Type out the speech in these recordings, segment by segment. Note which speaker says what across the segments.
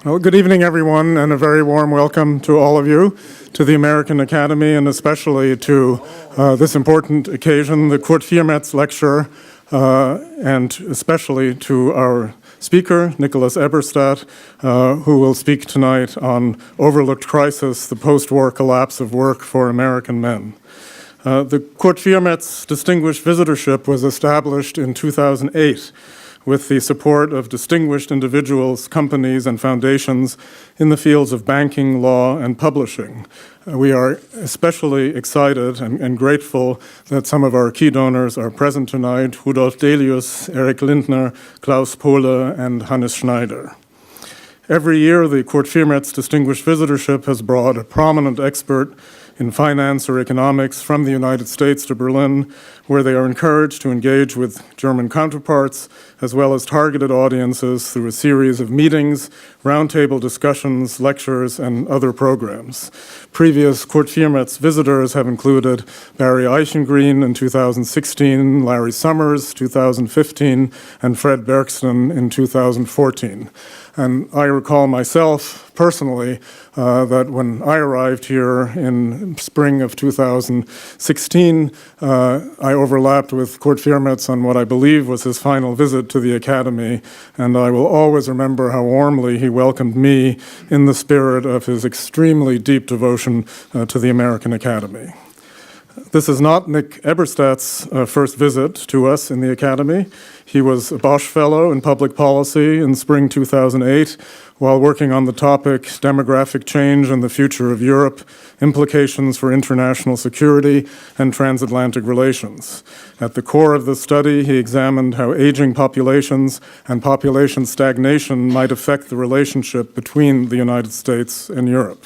Speaker 1: Well, good evening, everyone, and a very warm welcome to all of you, to the American Academy, and especially to this important occasion, the Kurt Viermetz Lecture, and especially to our speaker, Nicholas Eberstadt, who will speak tonight on Overlooked Crisis, the Post-War Collapse of Work for American Men. The Kurt Viermetz Distinguished Visitorship was established in 2008 with the support of distinguished individuals, companies, and foundations in the fields of banking, law, and publishing. We are especially excited and grateful that some of our key donors are present tonight: Rudolf Delius, Eric Lindner, Klaus Pohle, and Hannes Schneider. Every year, the Kurt Viermetz Distinguished Visitorship has brought a prominent expert in finance or economics from the United States to Berlin, where they are encouraged to engage with German counterparts, as well as targeted audiences through a series of meetings, roundtable discussions, lectures, and other programs. Previous Kurt Viermetz visitors have included Barry Eichengreen in 2016, Larry Summers 2015, and Fred Bergsten in 2014. And I recall myself personally that when I arrived here in spring of 2016, I overlapped with Kurt Viermetz on what I believe was his final visit to the Academy, and I will always remember how warmly he welcomed me in the spirit of his extremely deep devotion to the American Academy. This is not Nick Eberstadt's first visit to us in the Academy. He was a Bosch Fellow in Public Policy in spring 2008 while working on the topic Demographic Change and the Future of Europe, Implications for International Security and Transatlantic Relations. At the core of the study, he examined how aging populations and population stagnation might affect the relationship between the United States and Europe.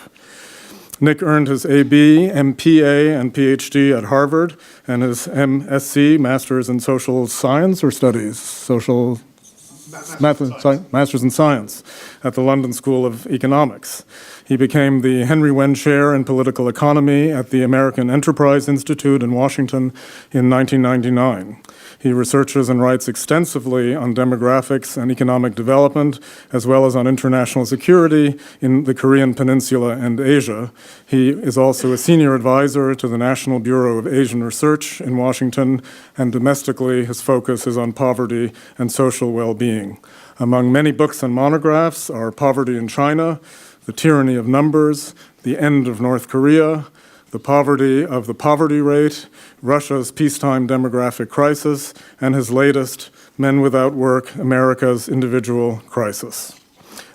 Speaker 1: Nick earned his AB, MPA, and PhD at Harvard, and his MSc, Master's in Social Science or Studies? Master's in Science at the London School of Economics. He became the Henry Wen Chair in Political Economy at the American Enterprise Institute in Washington in 1999. He researches and writes extensively on demographics and economic development, as well as on international security in the Korean Peninsula and Asia. He is also a senior advisor to the National Bureau of Asian Research in Washington, and domestically his focus is on poverty and social well-being. Among many books and monographs are Poverty in China, The Tyranny of Numbers, The End of North Korea, The Poverty of the Poverty Rate, Russia's Peacetime Demographic Crisis, and his latest, Men Without Work, America's Individual Crisis.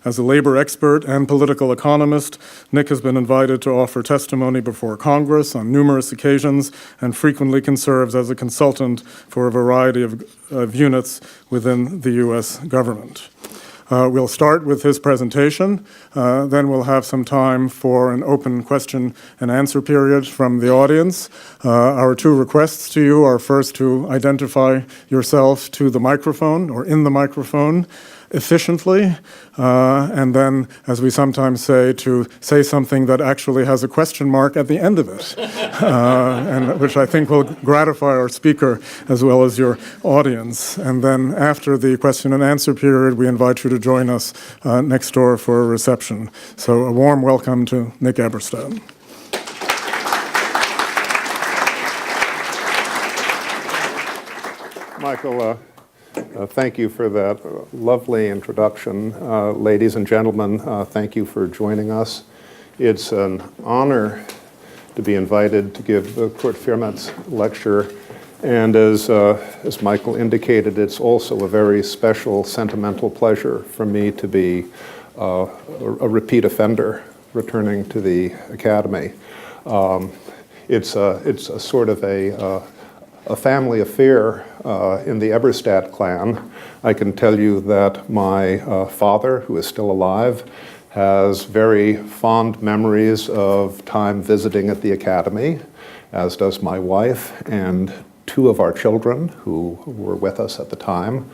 Speaker 1: As a labor expert and political economist, Nick has been invited to offer testimony before Congress on numerous occasions and frequently serves as a consultant for a variety of units within the U.S. government. We'll start with his presentation, then we'll have some time for an open question and answer period from the audience. Our two requests to you are first to identify yourself to the microphone or in the microphone efficiently, and then, as we sometimes say, to say something that actually has a question mark at the end of it, and which I think will gratify our speaker as well as your audience. And then after the question and answer period, we invite you to join us next door for a reception. So a warm welcome to Nick Eberstadt.
Speaker 2: Michael, thank you for that lovely introduction. Ladies and gentlemen, thank you for joining us. It's an honor to be invited to give the Kurt Viermetz lecture. And as Michael indicated, it's also a very special, sentimental pleasure for me to be a repeat offender returning to the Academy. It's a sort of a family affair in the Eberstadt clan. I can tell you that my father, who is still alive, has very fond memories of time visiting at the Academy, as does my wife and two of our children who were with us at the time.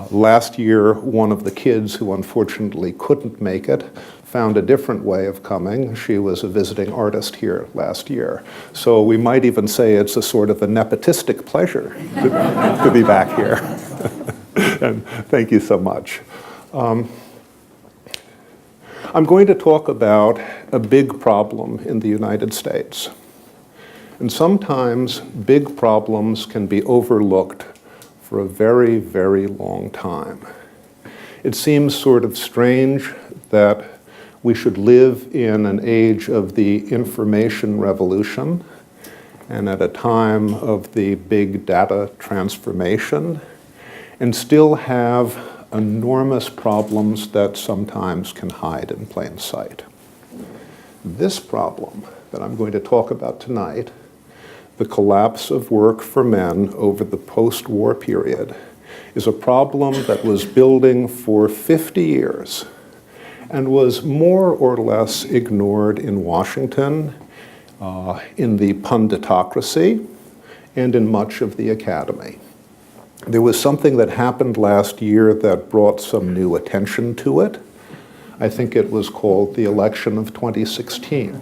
Speaker 2: Last year, one of the kids who unfortunately couldn't make it found a different way of coming. She was a visiting artist here last year. So we might even say it's a sort of a nepotistic pleasure to be back here. And thank you so much. I'm going to talk about a big problem in the United States. And sometimes big problems can be overlooked for a very, very long time. It seems sort of strange that we should live in an age of the information revolution and at a time of the big data transformation and still have enormous problems that sometimes can hide in plain sight. This problem that I'm going to talk about tonight, the collapse of work for men over the post-war period, is a problem that was building for 50 years and was more or less ignored in Washington, in the punditocracy, and in much of the academy. There was something that happened last year that brought some new attention to it. I think it was called the election of 2016.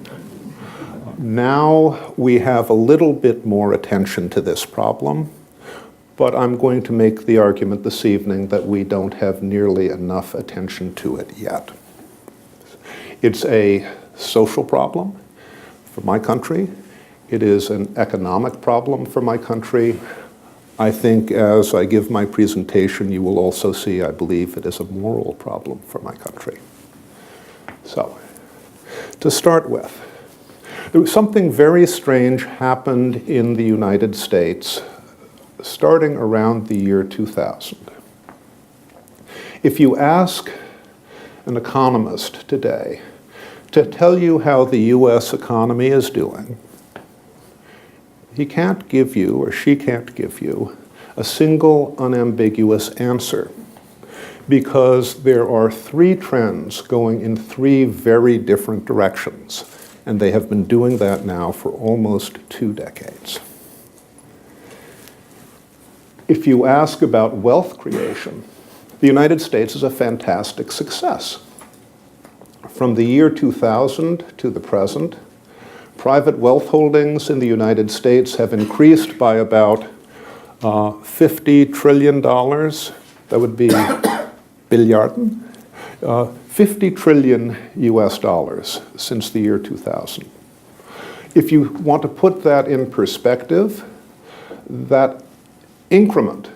Speaker 2: Now we have a little bit more attention to this problem, but I'm going to make the argument this evening that we don't have nearly enough attention to it yet. It's a social problem for my country. It is an economic problem for my country. I think as I give my presentation, you will also see, I believe, it is a moral problem for my country. So, to start with, there was something very strange happened in the United States starting around the year 2000. If you ask an economist today to tell you how the US economy is doing, he can't give you, or she can't give you, a single unambiguous answer, because there are three trends going in three very different directions, and they have been doing that now for almost 2 decades. If you ask about wealth creation, the United States is a fantastic success. From the year 2000 to the present, private wealth holdings in the United States have increased by about $50 trillion. That would be billiarden. 50 trillion US dollars since the year 2000. If you want to put that in perspective, that increment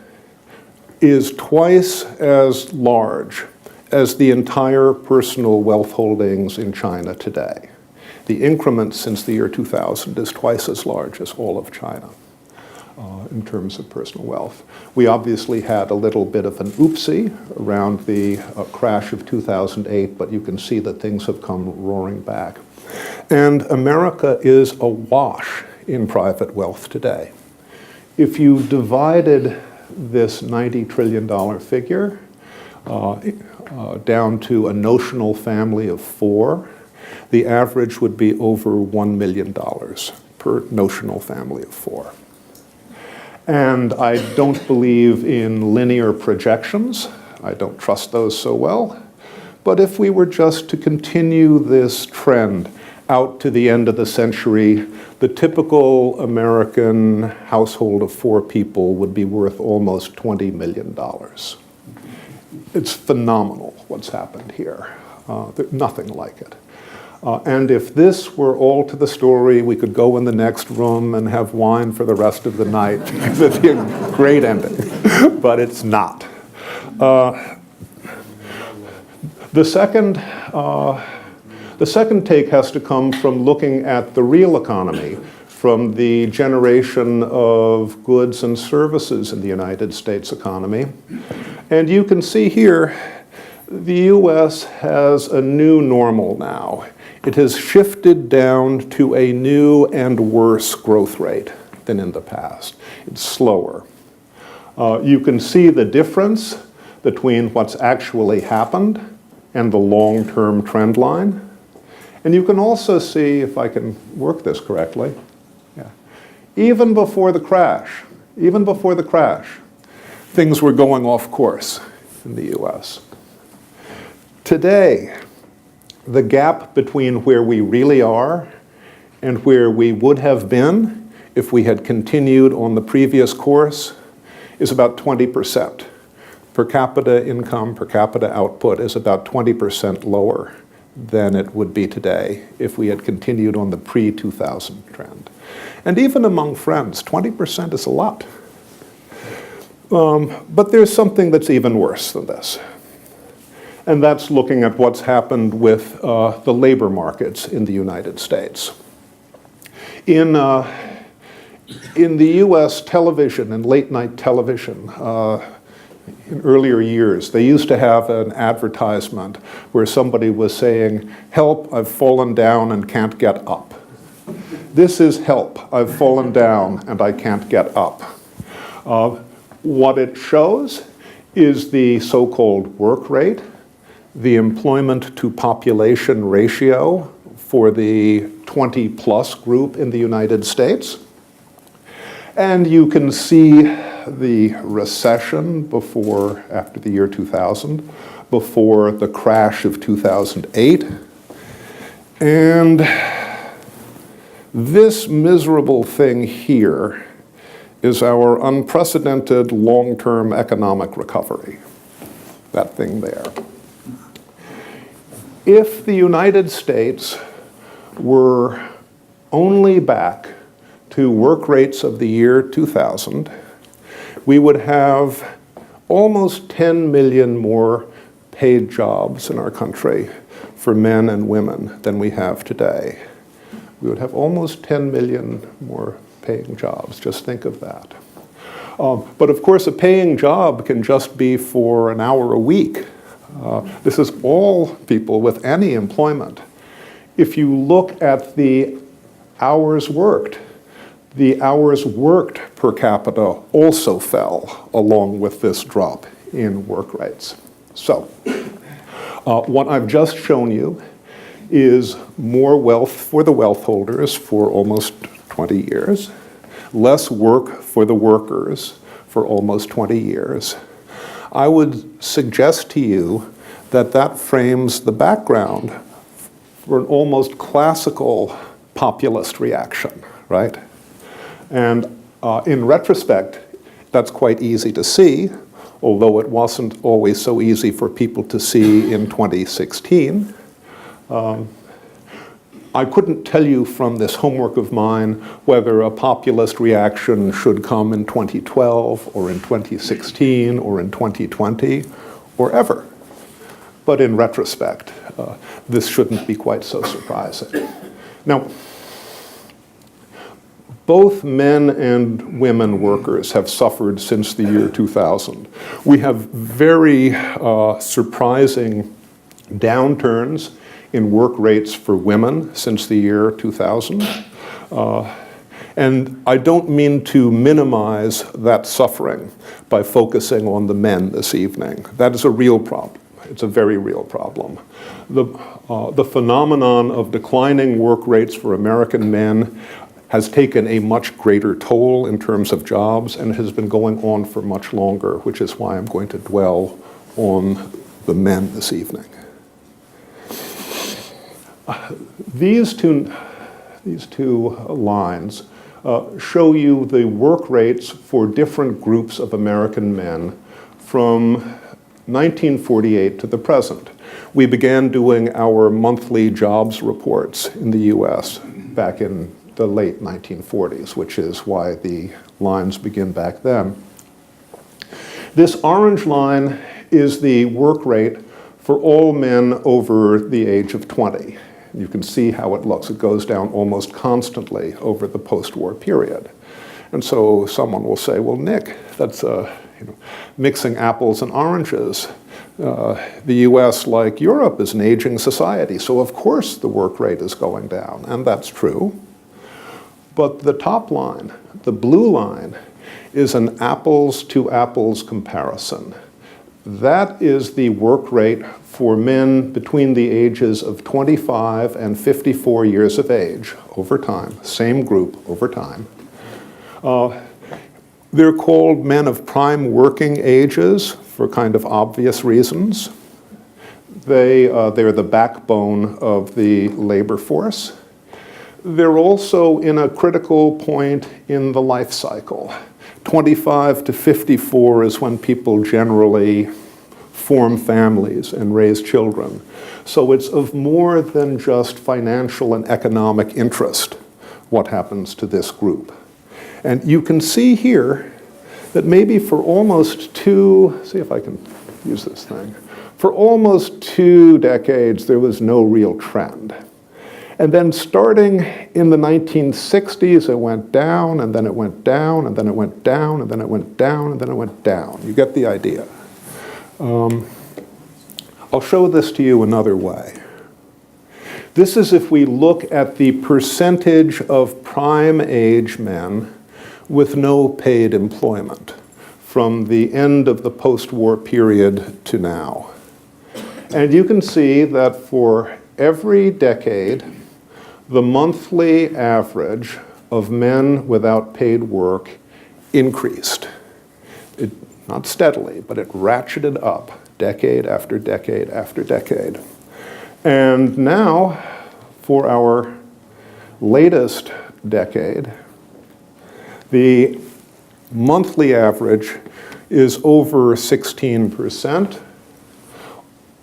Speaker 2: is twice as large as the entire personal wealth holdings in China today. The increment since the year 2000 is twice as large as all of China in terms of personal wealth. We obviously had a little bit of an oopsie around the crash of 2008, but you can see that things have come roaring back. And America is awash in private wealth today. If you divided this $90 trillion figure down to a notional family of 4, the average would be over $1 million per notional family of 4. And I don't believe in linear projections. I don't trust those so well. But if we were just to continue this trend out to the end of the century, the typical American household of 4 people would be worth almost $20 million. It's phenomenal what's happened here. Nothing like it. And if this were all to the story, we could go in the next room and have wine for the rest of the night. It would be a great ending. But it's not. The second take has to come from looking at the real economy, from the generation of goods and services in the United States economy. And you can see here, the US has a new normal now. It has shifted down to a new and worse growth rate than in the past. It's slower. You can see the difference between what's actually happened and the long-term trend line. And you can also see, if I can work this correctly, even before the crash, things were going off course in the US. Today, the gap between where we really are and where we would have been if we had continued on the previous course is about 20%. Per capita income, per capita output is about 20% lower than it would be today if we had continued on the pre-2000 trend. And even among friends, 20% is a lot. But there's something that's even worse than this. And that's looking at what's happened with the labor markets in the United States. In the US television and late night television, in earlier years, they used to have an advertisement where somebody was saying, "Help, I've fallen down and can't get up." This is help, I've fallen down and I can't get up. What it shows is the so-called work rate, the employment to population ratio for the 20-plus group in the United States. And you can see the recession after the year 2000, before the crash of 2008. And this miserable thing here is our unprecedented long-term economic recovery, that thing there. If the United States were only back to work rates of the year 2000, we would have almost 10 million more paid jobs in our country for men and women than we have today. We would have almost 10 million more paying jobs. Just think of that. But of course, a paying job can just be for an hour a week. This is all people with any employment. If you look at the hours worked per capita also fell along with this drop in work rates. So, what I've just shown you is more wealth for the wealth holders for almost 20 years, less work for the workers for almost 20 years. I would suggest to you that that frames the background for an almost classical populist reaction, right? And in retrospect, that's quite easy to see, although it wasn't always so easy for people to see in 2016. I couldn't tell you from this homework of mine whether a populist reaction should come in 2012 or in 2016 or in 2020 or ever. But in retrospect, this shouldn't be quite so surprising. Now, both men and women workers have suffered since the year 2000. We have very surprising downturns in work rates for women since the year 2000. And I don't mean to minimize that suffering by focusing on the men this evening. That is a real problem. It's a very real problem. The phenomenon of declining work rates for American men has taken a much greater toll in terms of jobs and has been going on for much longer, which is why I'm going to dwell on the men this evening. These two lines show you the work rates for different groups of American men from 1948 to the present. We began doing our monthly jobs reports in the US back in the late 1940s, which is why the lines begin back then. This orange line is the work rate for all men over the age of 20. You can see how it looks. It goes down almost constantly over the post-war period. And so someone will say, well, Nick, that's mixing apples and oranges. The US, like Europe, is an aging society, so of course the work rate is going down, and that's true. But the top line, the blue line, is an apples to apples comparison. That is the work rate for men between the ages of 25 and 54 years of age over time, same group over time. They're called men of prime working ages for kind of obvious reasons. They're the backbone of the labor force. They're also in a critical point in the life cycle. 25 to 54 is when people generally form families and raise children. So it's of more than just financial and economic interest what happens to this group. And you can see here that maybe for almost see if I can use this thing, for almost 2 decades there was no real trend. And then starting in the 1960s, it went down, and then it went down, and then it went down, and then it went down, and then it went down. You get the idea. I'll show this to you another way. This is if we look at the percentage of prime age men with no paid employment from the end of the post-war period to now. And you can see that for every decade, the monthly average of men without paid work increased. Not steadily, but it ratcheted up decade after decade after decade. And now, for our latest decade, the monthly average is over 16%,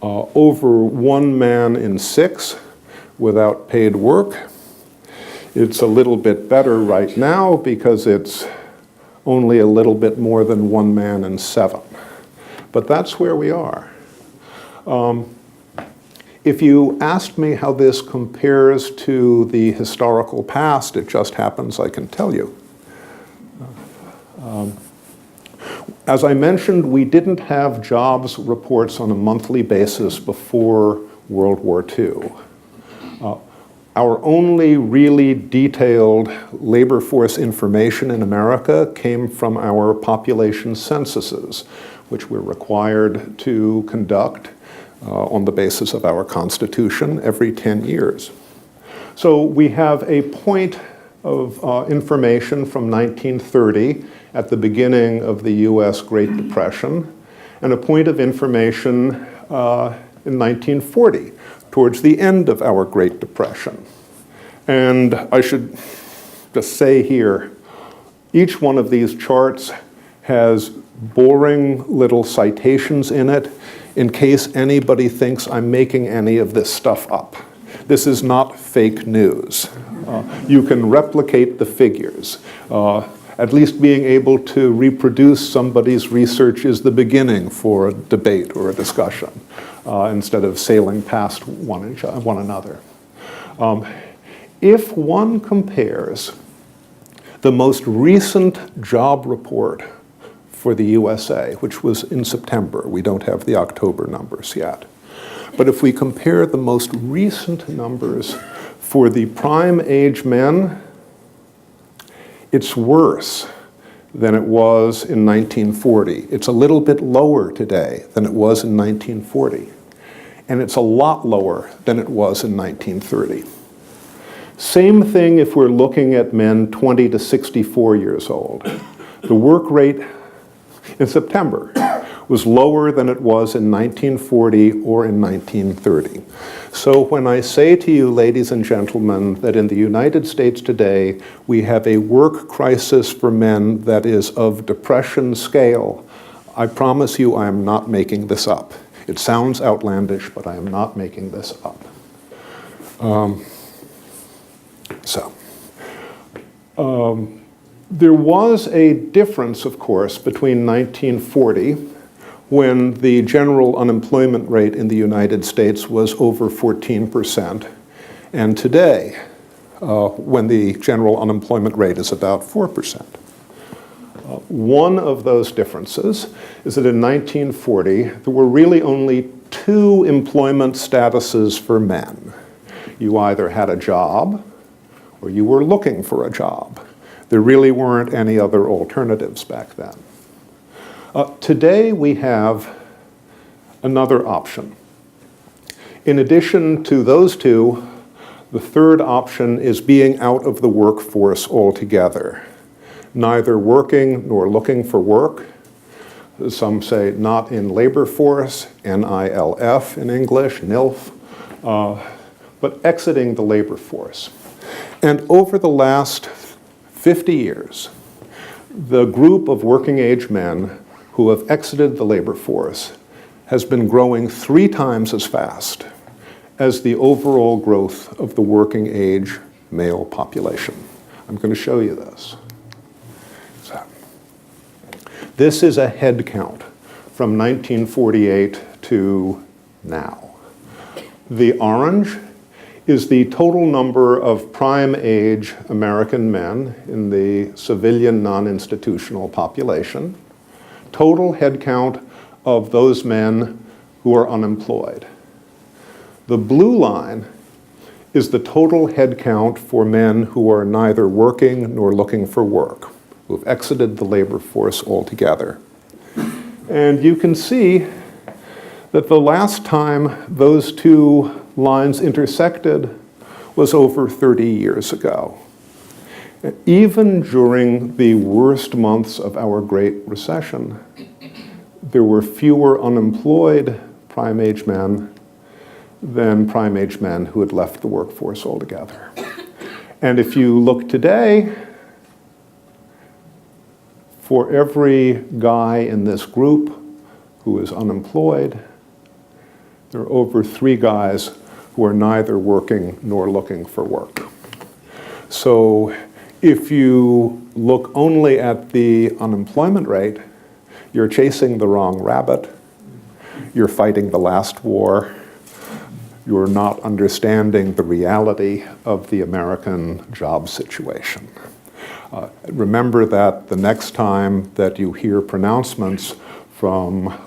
Speaker 2: over 1 man in 6 without paid work. It's a little bit better right now because it's only a little bit more than 1 man in 7. But that's where we are. If you asked me how this compares to the historical past, it just happens I can tell you. As I mentioned, we didn't have jobs reports on a monthly basis before World War II. Our only really detailed labor force information in America came from our population censuses, which we're required to conduct on the basis of our Constitution every 10 years. So we have a point of information from 1930 at the beginning of the US Great Depression, and a point of information in 1940, towards the end of our Great Depression. And I should just say here, each one of these charts has boring little citations in it in case anybody thinks I'm making any of this stuff up. This is not fake news. You can replicate the figures. At least being able to reproduce somebody's research is the beginning for a debate or a discussion, instead of sailing past one another. If one compares the most recent job report for the USA, which was in September, we don't have the October numbers yet, but if we compare the most recent numbers for the prime age men, it's worse than it was in 1940. It's a little bit lower today than it was in 1940. And it's a lot lower than it was in 1930. Same thing if we're looking at men 20 to 64 years old. The work rate in September was lower than it was in 1940 or in 1930. So when I say to you, ladies and gentlemen, that in the United States today, we have a work crisis for men that is of depression scale, I promise you I am not making this up. It sounds outlandish, but I am not making this up. There was a difference, of course, between 1940, when the general unemployment rate in the United States was over 14%, and today, when the general unemployment rate is about 4%. One of those differences is that in 1940, there were really only 2 employment statuses for men. You either had a job, or you were looking for a job. There really weren't any other alternatives back then. Today we have another option. In addition to those 2, the third option is being out of the workforce altogether. Neither working nor looking for work. Some say not in labor force, NILF in English, NILF, but exiting the labor force. And over the last 50 years, the group of working age men who have exited the labor force has been growing 3 times as fast as the overall growth of the working age male population. I'm going to show you this. So, this is a head count from 1948 to now. The orange is the total number of prime age American men in the civilian non-institutional population, total head count of those men who are unemployed. The blue line is the total head count for men who are neither working nor looking for work, who have exited the labor force altogether. And you can see that the last time those two lines intersected was over 30 years ago. Even during the worst months of our Great Recession, there were fewer unemployed prime-age men than prime-age men who had left the workforce altogether. And if you look today, for every guy in this group who is unemployed, there are over 3 guys who are neither working nor looking for work. So if you look only at the unemployment rate, you're chasing the wrong rabbit, you're fighting the last war, you're not understanding the reality of the American job situation. Remember that the next time that you hear pronouncements from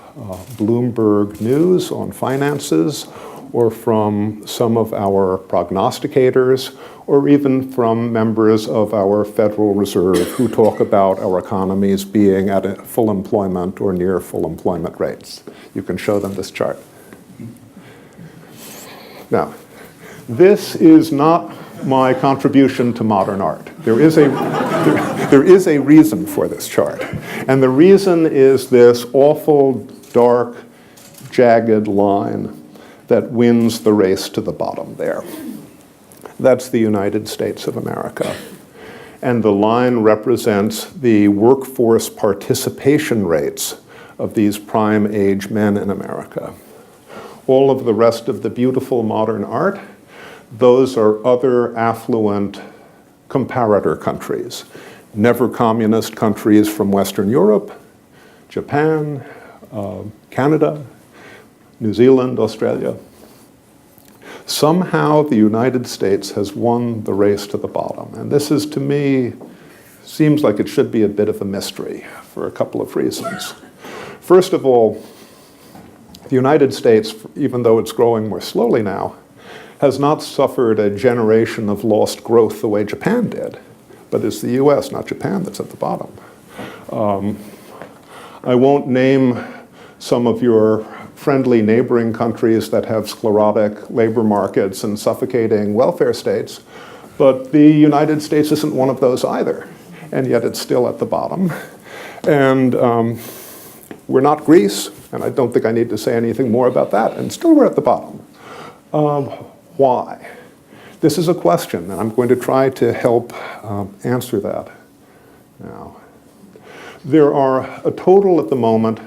Speaker 2: Bloomberg News on finances, or from some of our prognosticators, or even from members of our Federal Reserve who talk about our economies being at full employment or near full employment rates. You can show them this chart. Now, this is not my contribution to modern art. There is a reason for this chart. And the reason is this awful, dark, jagged line that wins the race to the bottom there. That's the United States of America. And the line represents the workforce participation rates of these prime age men in America. All of the rest of the beautiful modern art, those are other affluent comparator countries. Never communist countries from Western Europe, Japan, Canada, New Zealand, Australia. Somehow the United States has won the race to the bottom. And this is, to me, seems like it should be a bit of a mystery for a couple of reasons. First of all, the United States, even though it's growing more slowly now, has not suffered a generation of lost growth the way Japan did. But it's the US, not Japan, that's at the bottom. I won't name some of your friendly neighboring countries that have sclerotic labor markets and suffocating welfare states, but the United States isn't one of those either, and yet it's still at the bottom. And we're not Greece, and I don't think I need to say anything more about that, and still we're at the bottom. Why? This is a question, and I'm going to try to help answer that now. There are a total at the moment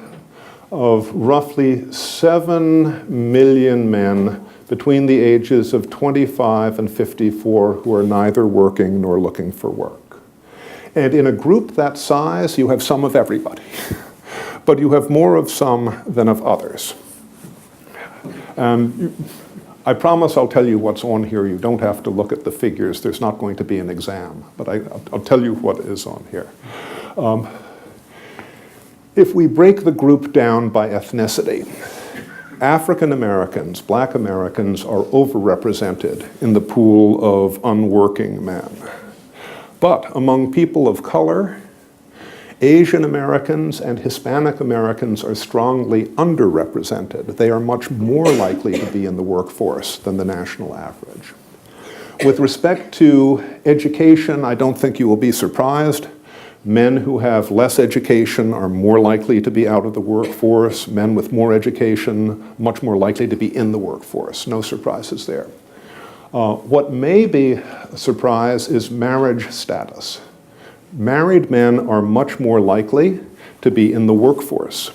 Speaker 2: of roughly 7 million men between the ages of 25 and 54 who are neither working nor looking for work. And in a group that size, you have some of everybody, but you have more of some than of others. I promise I'll tell you what's on here. You don't have to look at the figures. There's not going to be an exam, but I'll tell you what is on here. If we break the group down by ethnicity, African Americans, Black Americans, are overrepresented in the pool of unworking men. But among people of color, Asian Americans and Hispanic Americans are strongly underrepresented. They are much more likely to be in the workforce than the national average. With respect to education, I don't think you will be surprised. Men who have less education are more likely to be out of the workforce. Men with more education, much more likely to be in the workforce. No surprises there. What may be a surprise is marriage status. Married men are much more likely to be in the workforce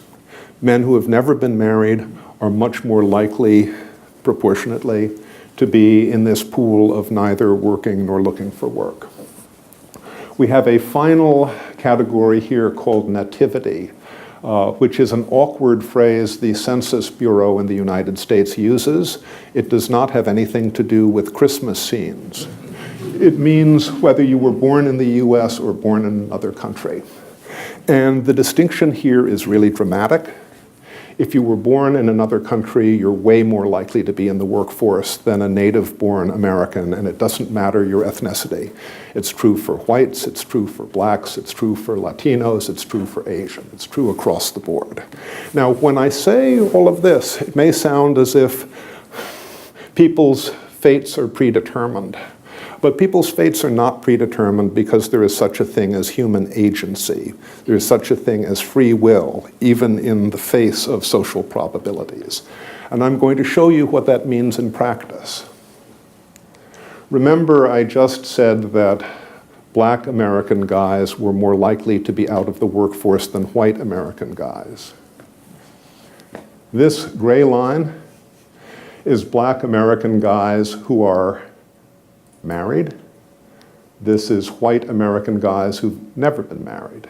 Speaker 2: Men who have never been married are much more likely, proportionately, to be in this pool of neither working nor looking for work. We have a final category here called nativity, which is an awkward phrase the Census Bureau in the United States uses. It does not have anything to do with Christmas scenes. It means whether you were born in the US or born in another country. And the distinction here is really dramatic. If you were born in another country, you're way more likely to be in the workforce than a native-born American, and it doesn't matter your ethnicity. It's true for whites, it's true for blacks, it's true for Latinos, it's true for Asian. It's true across the board. Now, when I say all of this, it may sound as if people's fates are predetermined. But people's fates are not predetermined because there is such a thing as human agency. There is such a thing as free will, even in the face of social probabilities. And I'm going to show you what that means in practice. Remember, I just said that black American guys were more likely to be out of the workforce than white American guys. This gray line is black American guys who are married. This is white American guys who've never been married.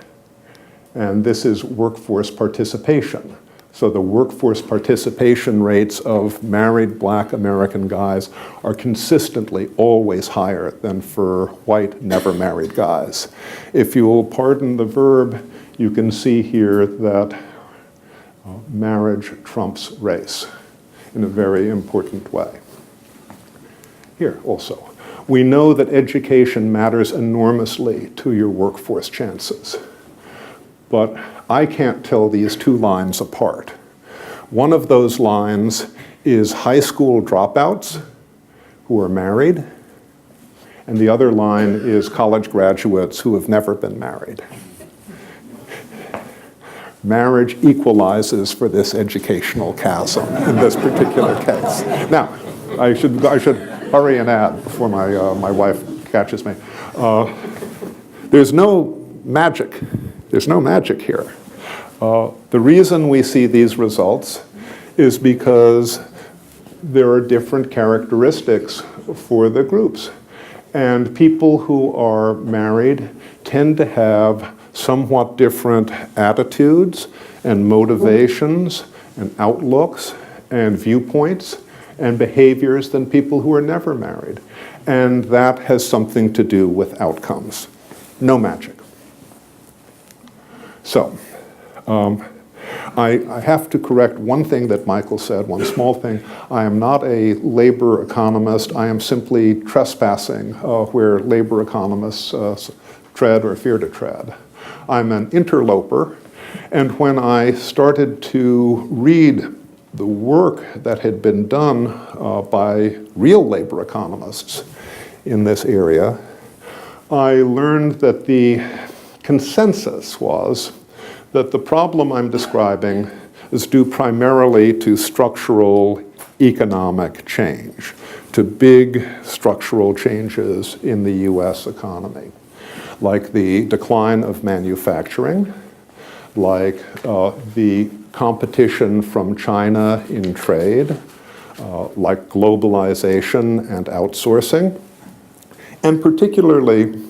Speaker 2: And this is workforce participation. So the workforce participation rates of married black American guys are consistently always higher than for white never married guys. If you will pardon the verb, you can see here that marriage trumps race in a very important way. Here also. We know that education matters enormously to your workforce chances. But I can't tell these two lines apart. One of those lines is high school dropouts who are married, and the other line is college graduates who have never been married. Marriage equalizes for this educational chasm in this particular case. Now, I should hurry and add before my wife catches me. There's no magic. There's no magic here. The reason we see these results is because there are different characteristics for the groups. And people who are married tend to have somewhat different attitudes and motivations and outlooks and viewpoints and behaviors than people who are never married. And that has something to do with outcomes. No magic. So, I have to correct one thing that Michael said, one small thing. I am not a labor economist. I am simply trespassing where labor economists tread or fear to tread. I'm an interloper, and when I started to read the work that had been done by real labor economists in this area, I learned that the consensus was that the problem I'm describing is due primarily to structural economic change, to big structural changes in the US economy, like the decline of manufacturing, like the competition from China in trade, like globalization and outsourcing, and particularly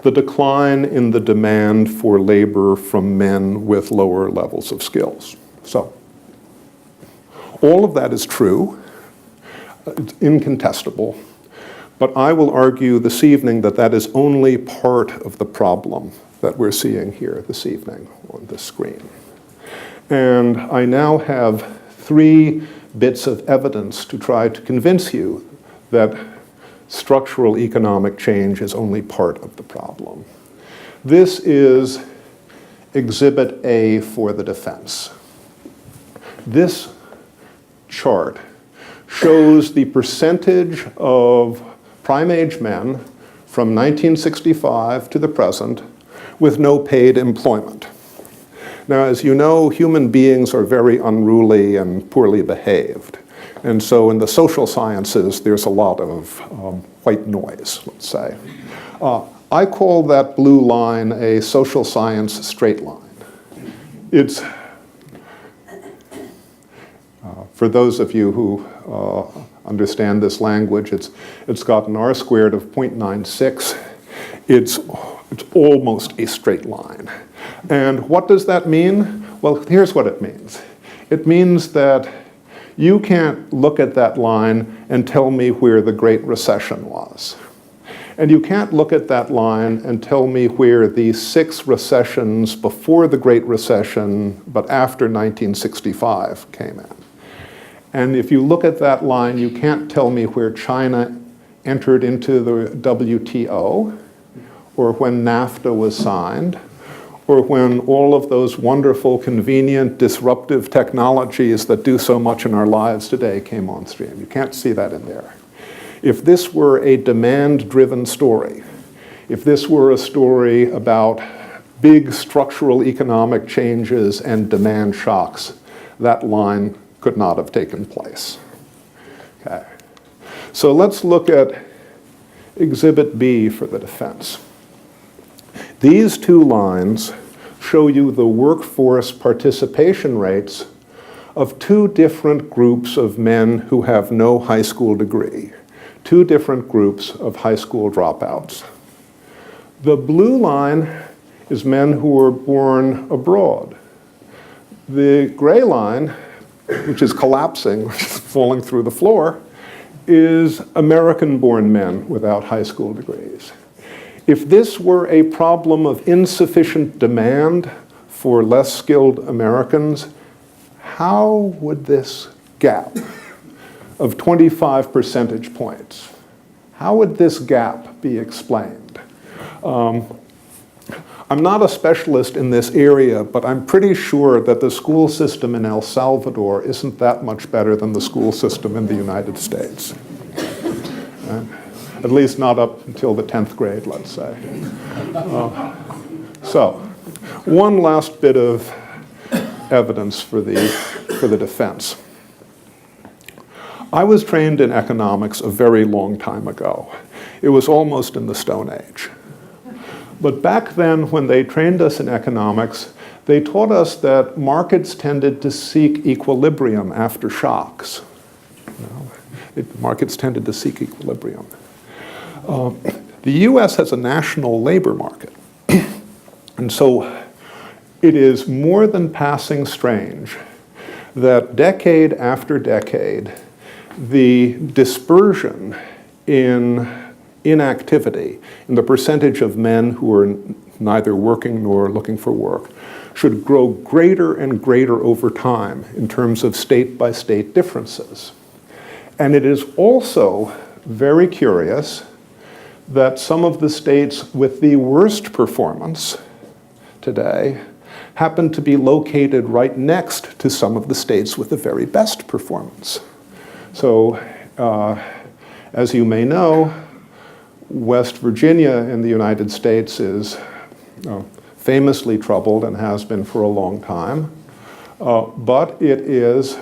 Speaker 2: the decline in the demand for labor from men with lower levels of skills. So, all of that is true, it's incontestable, but I will argue this evening that that is only part of the problem that we're seeing here this evening on the screen. And I now have 3 bits of evidence to try to convince you that structural economic change is only part of the problem. This is Exhibit A for the defense. This chart shows the percentage of prime-age men from 1965 to the present with no paid employment. Now, as you know, human beings are very unruly and poorly behaved. And so in the social sciences, there's a lot of white noise, let's say. I call that blue line a social science straight line. It's For those of you who understand this language, it's got an r squared of 0.96. It's almost a straight line. And what does that mean? Well, here's what it means. It means that you can't look at that line and tell me where the Great Recession was. And you can't look at that line and tell me where the 6 recessions before the Great Recession, but after 1965 came in. And if you look at that line, you can't tell me where China entered into the WTO, or when NAFTA was signed, or when all of those wonderful, convenient, disruptive technologies that do so much in our lives today came on stream. You can't see that in there. If this were a demand-driven story, if this were a story about big structural economic changes and demand shocks, that line could not have taken place. Okay. So let's look at Exhibit B for the defense. These 2 lines show you the workforce participation rates of 2 different groups of men who have no high school degree, 2 different groups of high school dropouts. The blue line is men who were born abroad. The gray line, which is collapsing, which is falling through the floor, is American-born men without high school degrees. If this were a problem of insufficient demand for less skilled Americans, how would this gap of 25 percentage points, how would this gap be explained? I'm not a specialist in this area, but I'm pretty sure that the school system in El Salvador isn't that much better than the school system in the United States. At least not up until the 10th grade, let's say. So, one last bit of evidence for the defense. I was trained in economics a very long time ago. It was almost in the Stone Age. But back then, when they trained us in economics, they taught us that markets tended to seek equilibrium after shocks. Markets tended to seek equilibrium. The US has a national labor market. And so it is more than passing strange that decade after decade, the dispersion in inactivity, in the percentage of men who are neither working nor looking for work, should grow greater and greater over time in terms of state-by-state differences. And it is also very curious that some of the states with the worst performance today happen to be located right next to some of the states with the very best performance. So, as you may know, West Virginia in the United States is famously troubled and has been for a long time. But it is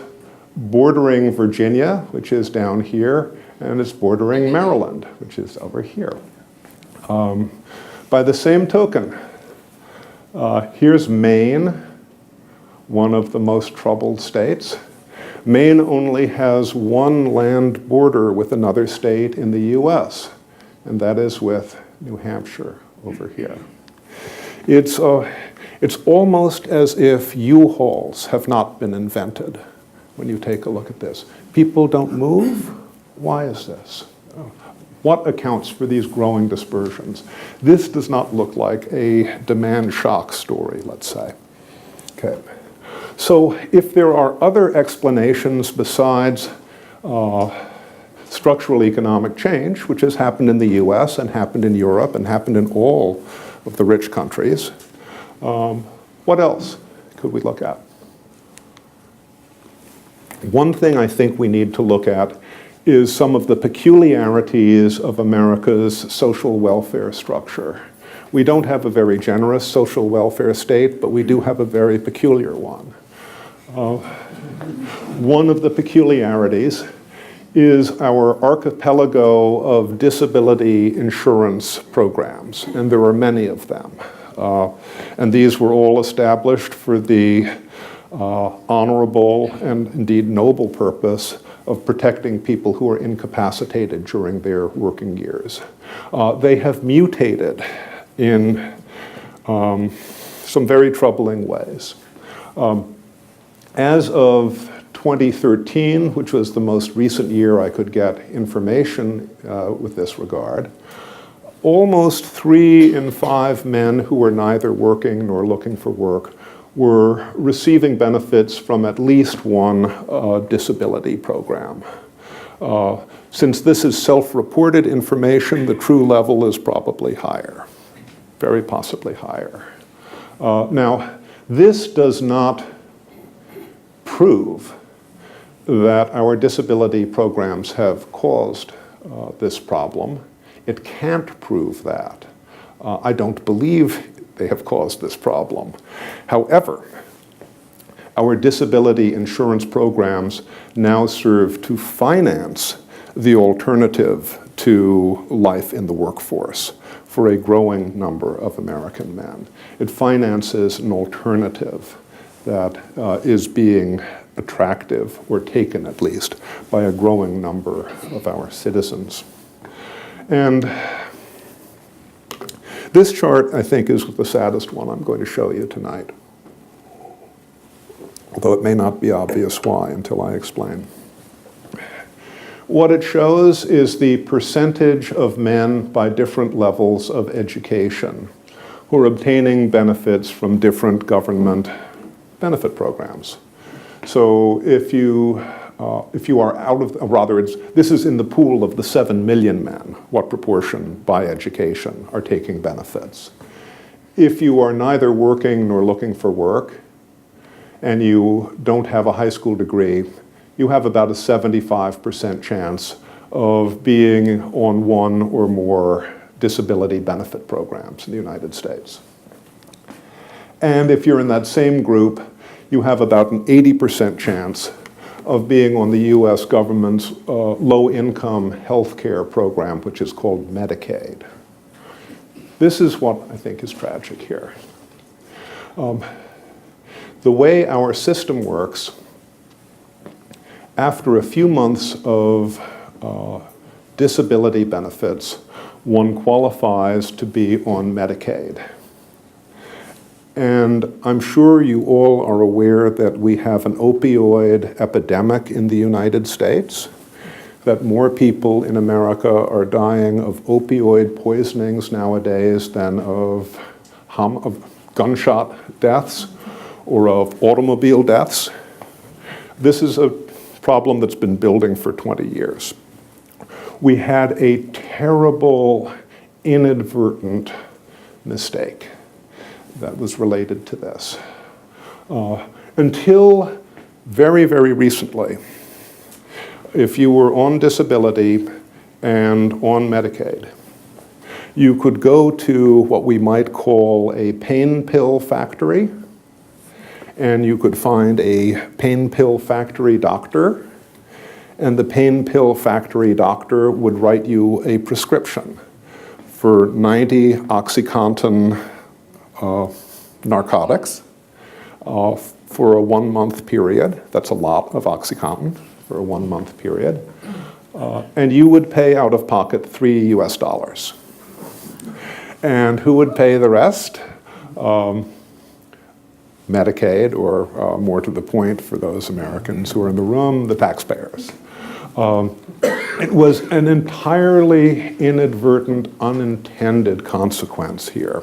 Speaker 2: bordering Virginia, which is down here, and it's bordering Maryland, which is over here. By the same token, here's Maine, one of the most troubled states. Maine only has one land border with another state in the US, and that is with New Hampshire over here. It's almost as if U-Hauls have not been invented when you take a look at this. People don't move? Why is this? What accounts for these growing dispersions? This does not look like a demand shock story, let's say. Okay. So if there are other explanations besides structural economic change, which has happened in the US and happened in Europe and happened in all of the rich countries, what else could we look at? One thing I think we need to look at is some of the peculiarities of America's social welfare structure. We don't have a very generous social welfare state, but we do have a very peculiar one. One of the peculiarities is our archipelago of disability insurance programs, and there are many of them. And these were all established for the honorable and indeed noble purpose of protecting people who are incapacitated during their working years. They have mutated in some very troubling ways. As of 2013, which was the most recent year I could get information with this regard, almost 3 in 5 men who were neither working nor looking for work were receiving benefits from at least one disability program. Since this is self-reported information, the true level is probably higher, very possibly higher. Now, this does not prove that our disability programs have caused this problem. It can't prove that. I don't believe they have caused this problem. However, our disability insurance programs now serve to finance the alternative to life in the workforce for a growing number of American men. It finances an alternative that is being attractive, or taken at least, by a growing number of our citizens. And this chart, I think, is the saddest one I'm going to show you tonight, although it may not be obvious why until I explain. What it shows is the percentage of men by different levels of education who are obtaining benefits from different government benefit programs. So if you are out of, rather, this is in the pool of the 7 million men, what proportion by education are taking benefits. If you are neither working nor looking for work, and you don't have a high school degree, you have about a 75% chance of being on one or more disability benefit programs in the United States. And if you're in that same group, you have about an 80% chance of being on the US government's low-income health care program, which is called Medicaid. This is what I think is tragic here. The way our system works, after a few months of disability benefits, one qualifies to be on Medicaid. And I'm sure you all are aware that we have an opioid epidemic in the United States, that more people in America are dying of opioid poisonings nowadays than of gunshot deaths or of automobile deaths. This is a problem that's been building for 20 years. We had a terrible, inadvertent mistake that was related to this. Until very, very recently, if you were on disability and on Medicaid, you could go to what we might call a pain pill factory, and you could find a pain pill factory doctor, and the pain pill factory doctor would write you a prescription for 90 OxyContin narcotics for a 1-month period. That's a lot of OxyContin for a 1-month period. And you would pay out of pocket $3 US. And who would pay the rest? Medicaid, or more to the point for those Americans who are in the room, the taxpayers. It was an entirely inadvertent, unintended consequence here.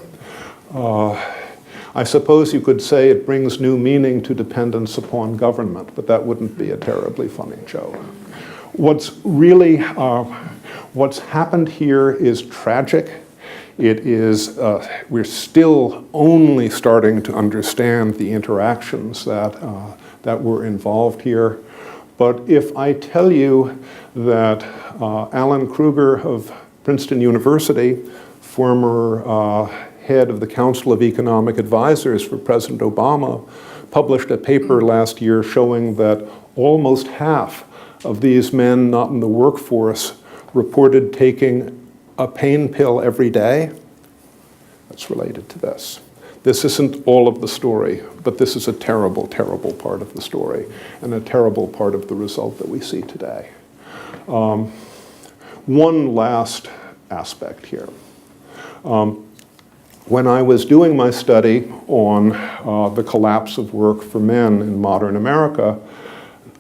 Speaker 2: I suppose you could say it brings new meaning to dependence upon government, but that wouldn't be a terribly funny joke. What's happened here is tragic. It is, we're still only starting to understand the interactions that were involved here. But if I tell you that Alan Kruger of Princeton University, former head of the Council of Economic Advisors for President Obama, published a paper last year showing that almost half of these men not in the workforce reported taking a pain pill every day, that's related to this. This isn't all of the story, but this is a terrible, terrible part of the story, and a terrible part of the result that we see today. One last aspect here. When I was doing my study on the collapse of work for men in modern America,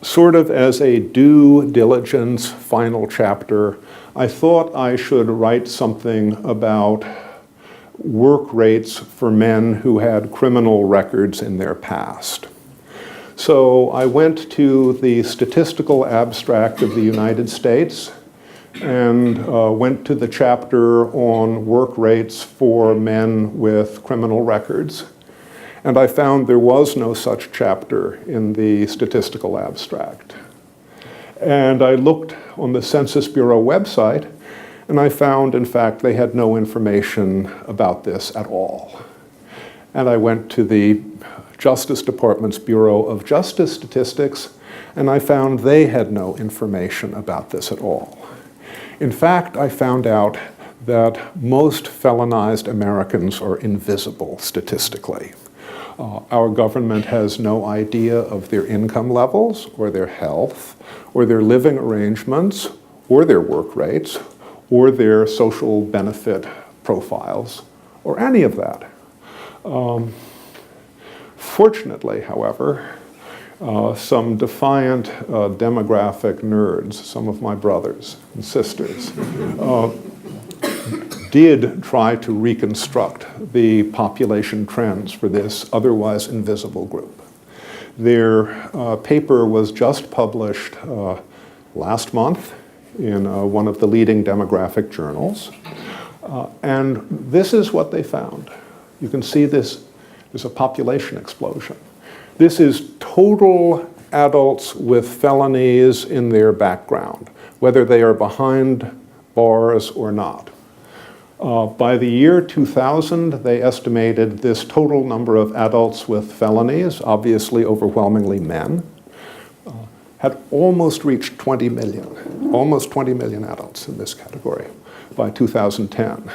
Speaker 2: sort of as a due diligence final chapter, I thought I should write something about work rates for men who had criminal records in their past. So I went to the Statistical Abstract of the United States and went to the chapter on work rates for men with criminal records. And I found there was no such chapter in the Statistical Abstract. And I looked on the Census Bureau website, and I found, in fact, they had no information about this at all. And I went to the Justice Department's Bureau of Justice Statistics, and I found they had no information about this at all. In fact, I found out that most felonized Americans are invisible statistically. Our government has no idea of their income levels, or their health, or their living arrangements, or their work rates, or their social benefit profiles, or any of that. Fortunately, however, some defiant demographic nerds, some of my brothers and sisters, did try to reconstruct the population trends for this otherwise invisible group. Their paper was just published last month in one of the leading demographic journals. And this is what they found. You can see this, there's a population explosion. This is total adults with felonies in their background, whether they are behind bars or not. By the year 2000, they estimated this total number of adults with felonies, obviously overwhelmingly men, had almost reached 20 million, almost 20 million adults in this category by 2010.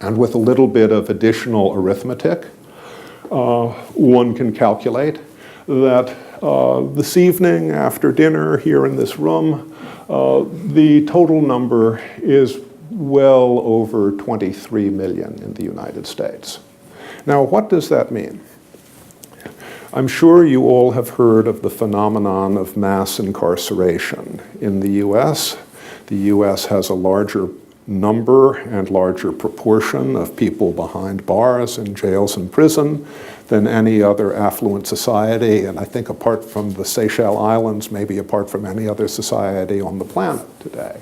Speaker 2: And with a little bit of additional arithmetic, one can calculate that this evening after dinner here in this room, the total number is well over 23 million in the United States. Now, what does that mean? I'm sure you all have heard of the phenomenon of mass incarceration in the US. The US has a larger number and larger proportion of people behind bars in jails and prison than any other affluent society, and I think apart from the Seychelles Islands, maybe apart from any other society on the planet today.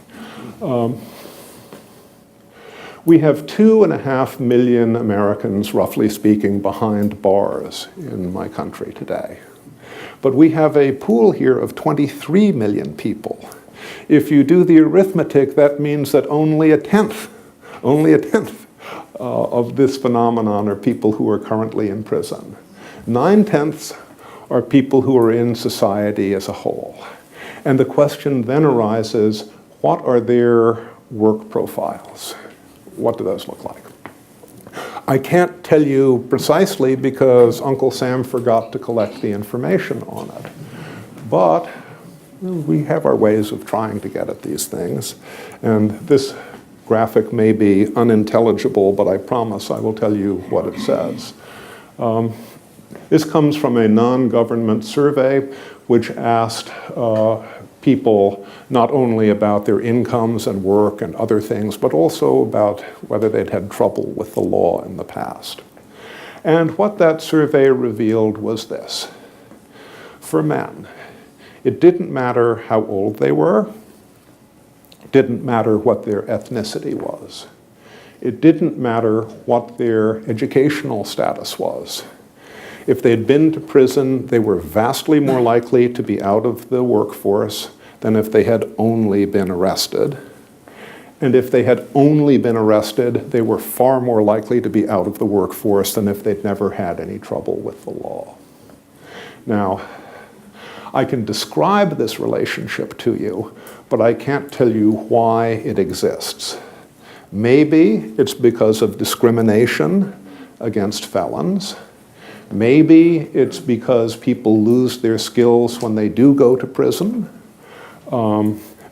Speaker 2: We have 2.5 million Americans, roughly speaking, behind bars in my country today. But we have a pool here of 23 million people. If you do the arithmetic, that means that only a tenth of this phenomenon are people who are currently in prison. 9/10 are people who are in society as a whole. And the question then arises, what are their work profiles? What do those look like? I can't tell you precisely because Uncle Sam forgot to collect the information on it. But we have our ways of trying to get at these things. And this graphic may be unintelligible, but I promise I will tell you what it says. This comes from a non-government survey which asked people not only about their incomes and work and other things, but also about whether they'd had trouble with the law in the past. And what that survey revealed was this. For men, it didn't matter how old they were. It didn't matter what their ethnicity was. It didn't matter what their educational status was. If they'd been to prison, they were vastly more likely to be out of the workforce than if they had only been arrested. And if they had only been arrested, they were far more likely to be out of the workforce than if they'd never had any trouble with the law. Now, I can describe this relationship to you, but I can't tell you why it exists. Maybe it's because of discrimination against felons. Maybe it's because people lose their skills when they do go to prison.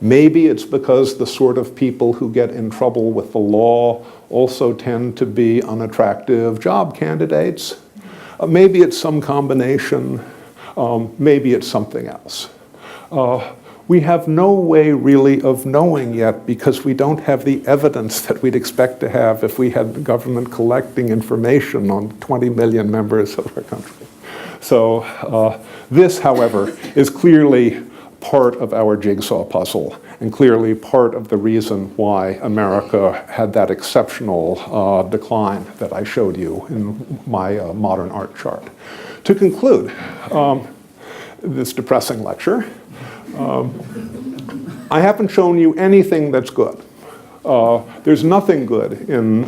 Speaker 2: Maybe it's because the sort of people who get in trouble with the law also tend to be unattractive job candidates. Maybe it's some combination. Maybe it's something else. We have no way really of knowing yet because we don't have the evidence that we'd expect to have if we had the government collecting information on 20 million members of our country. So this, however, is clearly part of our jigsaw puzzle and clearly part of the reason why America had that exceptional decline that I showed you in my modern art chart. To conclude this depressing lecture, I haven't shown you anything that's good. There's nothing good in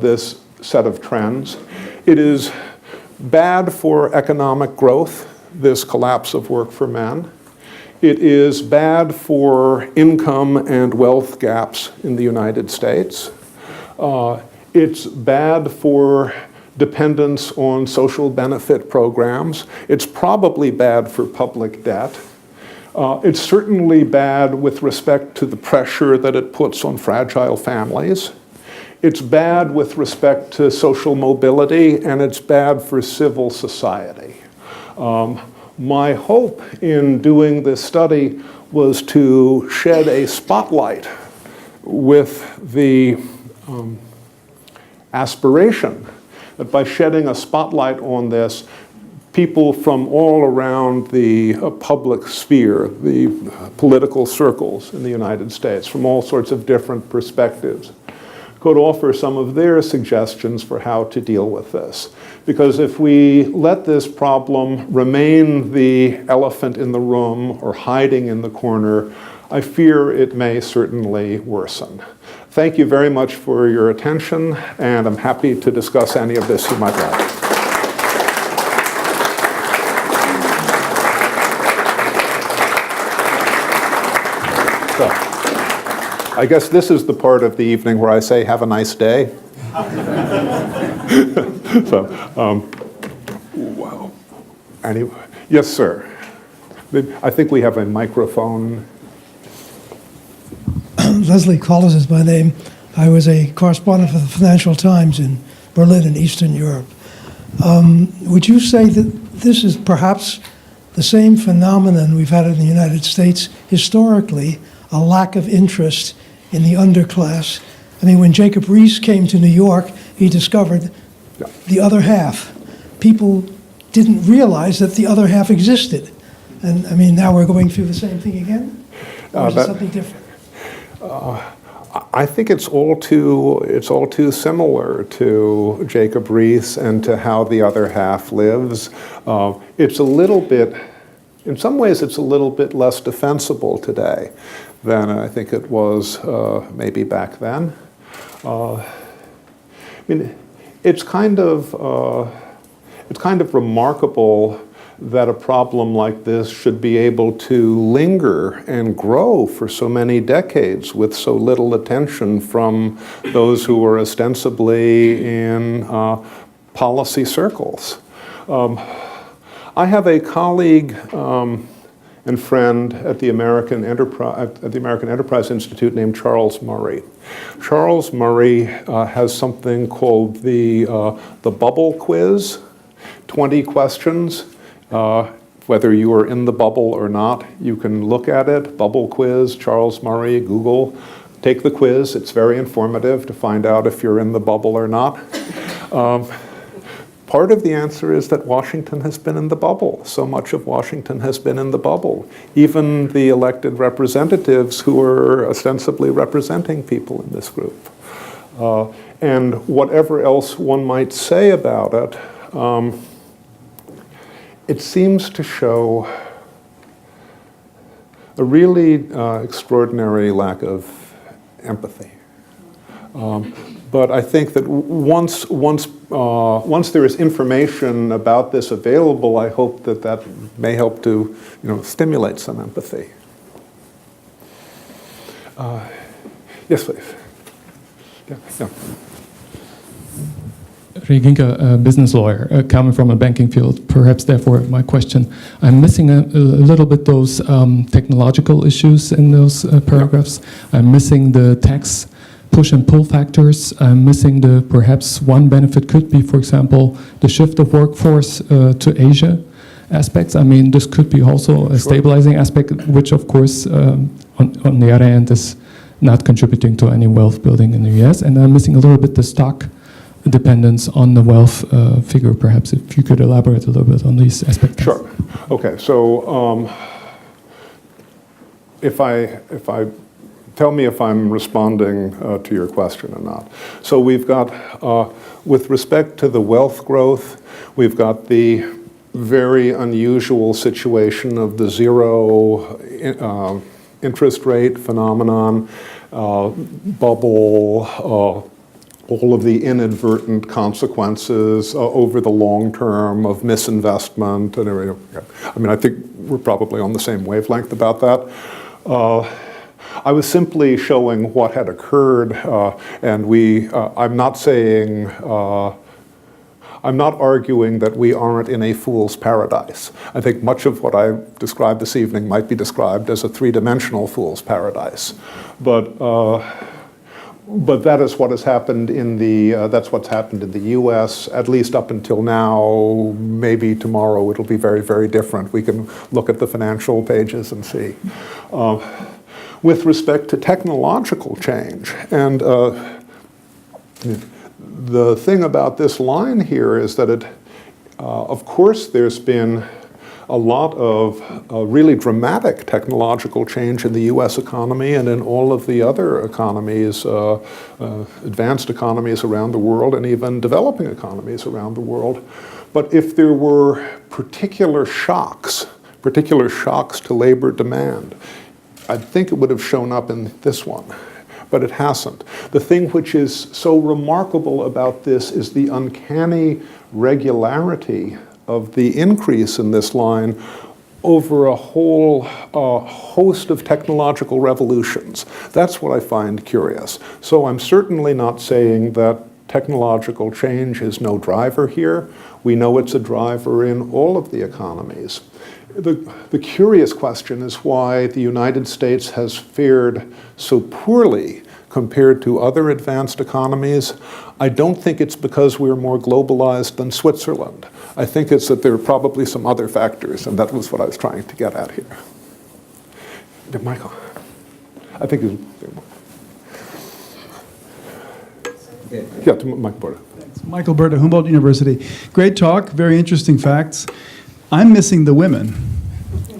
Speaker 2: this set of trends. It is bad for economic growth, this collapse of work for men. It is bad for income and wealth gaps in the United States. It's bad for dependence on social benefit programs. It's probably bad for public debt. It's certainly bad with respect to the pressure that it puts on fragile families. It's bad with respect to social mobility, and it's bad for civil society. My hope in doing this study was to shed a spotlight with the aspiration that by shedding a spotlight on this, people from all around the public sphere, the political circles in the United States, from all sorts of different perspectives, could offer some of their suggestions for how to deal with this. Because if we let this problem remain the elephant in the room or hiding in the corner, I fear it may certainly worsen. Thank you very much for your attention, and I'm happy to discuss any of this you might like. So, I guess this is the part of the evening where I say, have a nice day. So, wow. Anyway, yes, sir. I think we have a microphone.
Speaker 3: Leslie Collins is my name. I was a correspondent for the Financial Times in Berlin and Eastern Europe. Would you say that this is perhaps the same phenomenon we've had in the United States historically, a lack of interest in the underclass? I mean, when Jacob Riis came to New York, he discovered the other half. People didn't realize that the other half existed. And I mean, now we're going through the same thing again? Or is it something different?
Speaker 2: I think it's all too similar to Jacob Riis and to how the other half lives. It's a little bit, in some ways, it's a little bit less defensible today than I think it was maybe back then. I mean, it's kind of remarkable that a problem like this should be able to linger and grow for so many decades with so little attention from those who are ostensibly in policy circles. I have a colleague and friend at the American Enterprise Institute named Charles Murray. Charles Murray has something called the bubble quiz, 20 questions. Whether you are in the bubble or not, you can look at it. Bubble quiz, Charles Murray, Google. Take the quiz. It's very informative to find out if you're in the bubble or not. Part of the answer is that Washington has been in the bubble. So much of Washington has been in the bubble. Even the elected representatives who are ostensibly representing people in this group. And whatever else one might say about it, it seems to show a really extraordinary lack of empathy. But I think that once there is information about this available, I hope that that may help to, stimulate some empathy. Yes, please. Yeah.
Speaker 4: Reginka, a business lawyer, coming from a banking field, perhaps therefore my question. I'm missing a little bit those technological issues in those paragraphs. I'm missing the tax push and pull factors. I'm missing the, perhaps one benefit could be, for example, the shift of workforce to Asia aspects. I mean, this could be also a stabilizing aspect, which of course, on the other hand, is not contributing to any wealth building in the US. And I'm missing a little bit the stock dependence on the wealth figure, perhaps, if you could elaborate a little bit on these aspects.
Speaker 2: Sure. Okay, so if I tell me if I'm responding to your question or not. So we've got, with respect to the wealth growth, we've got the very unusual situation of the zero interest rate phenomenon, bubble, all of the inadvertent consequences over the long term of misinvestment and everything. I mean, I think we're probably on the same wavelength about that. I was simply showing what had occurred, and I'm not saying, I'm not arguing that we aren't in a fool's paradise. I think much of what I described this evening might be described as a three-dimensional fool's paradise. But that is what has happened in that's what's happened in the US, at least up until now. Maybe tomorrow it'll be very, very different. We can look at the financial pages and see. With respect to technological change, and the thing about this line here is that it, of course, there's been a lot of really dramatic technological change in the US economy and in all of the other economies, advanced economies around the world and even developing economies around the world. But if there were particular shocks to labor demand, I think it would have shown up in this one, but it hasn't. The thing which is so remarkable about this is the uncanny regularity of the increase in this line over a whole host of technological revolutions. That's what I find curious. So I'm certainly not saying that technological change is no driver here. We know it's a driver in all of the economies. The curious question is why the United States has fared so poorly compared to other advanced economies. I don't think it's because we're more globalized than Switzerland. I think it's that there are probably some other factors, and that was what I was trying to get at here. Michael, I think yeah, to Mike Borda.
Speaker 5: Thanks. Michael Berta, Humboldt University. Great talk, very interesting facts. I'm missing the women.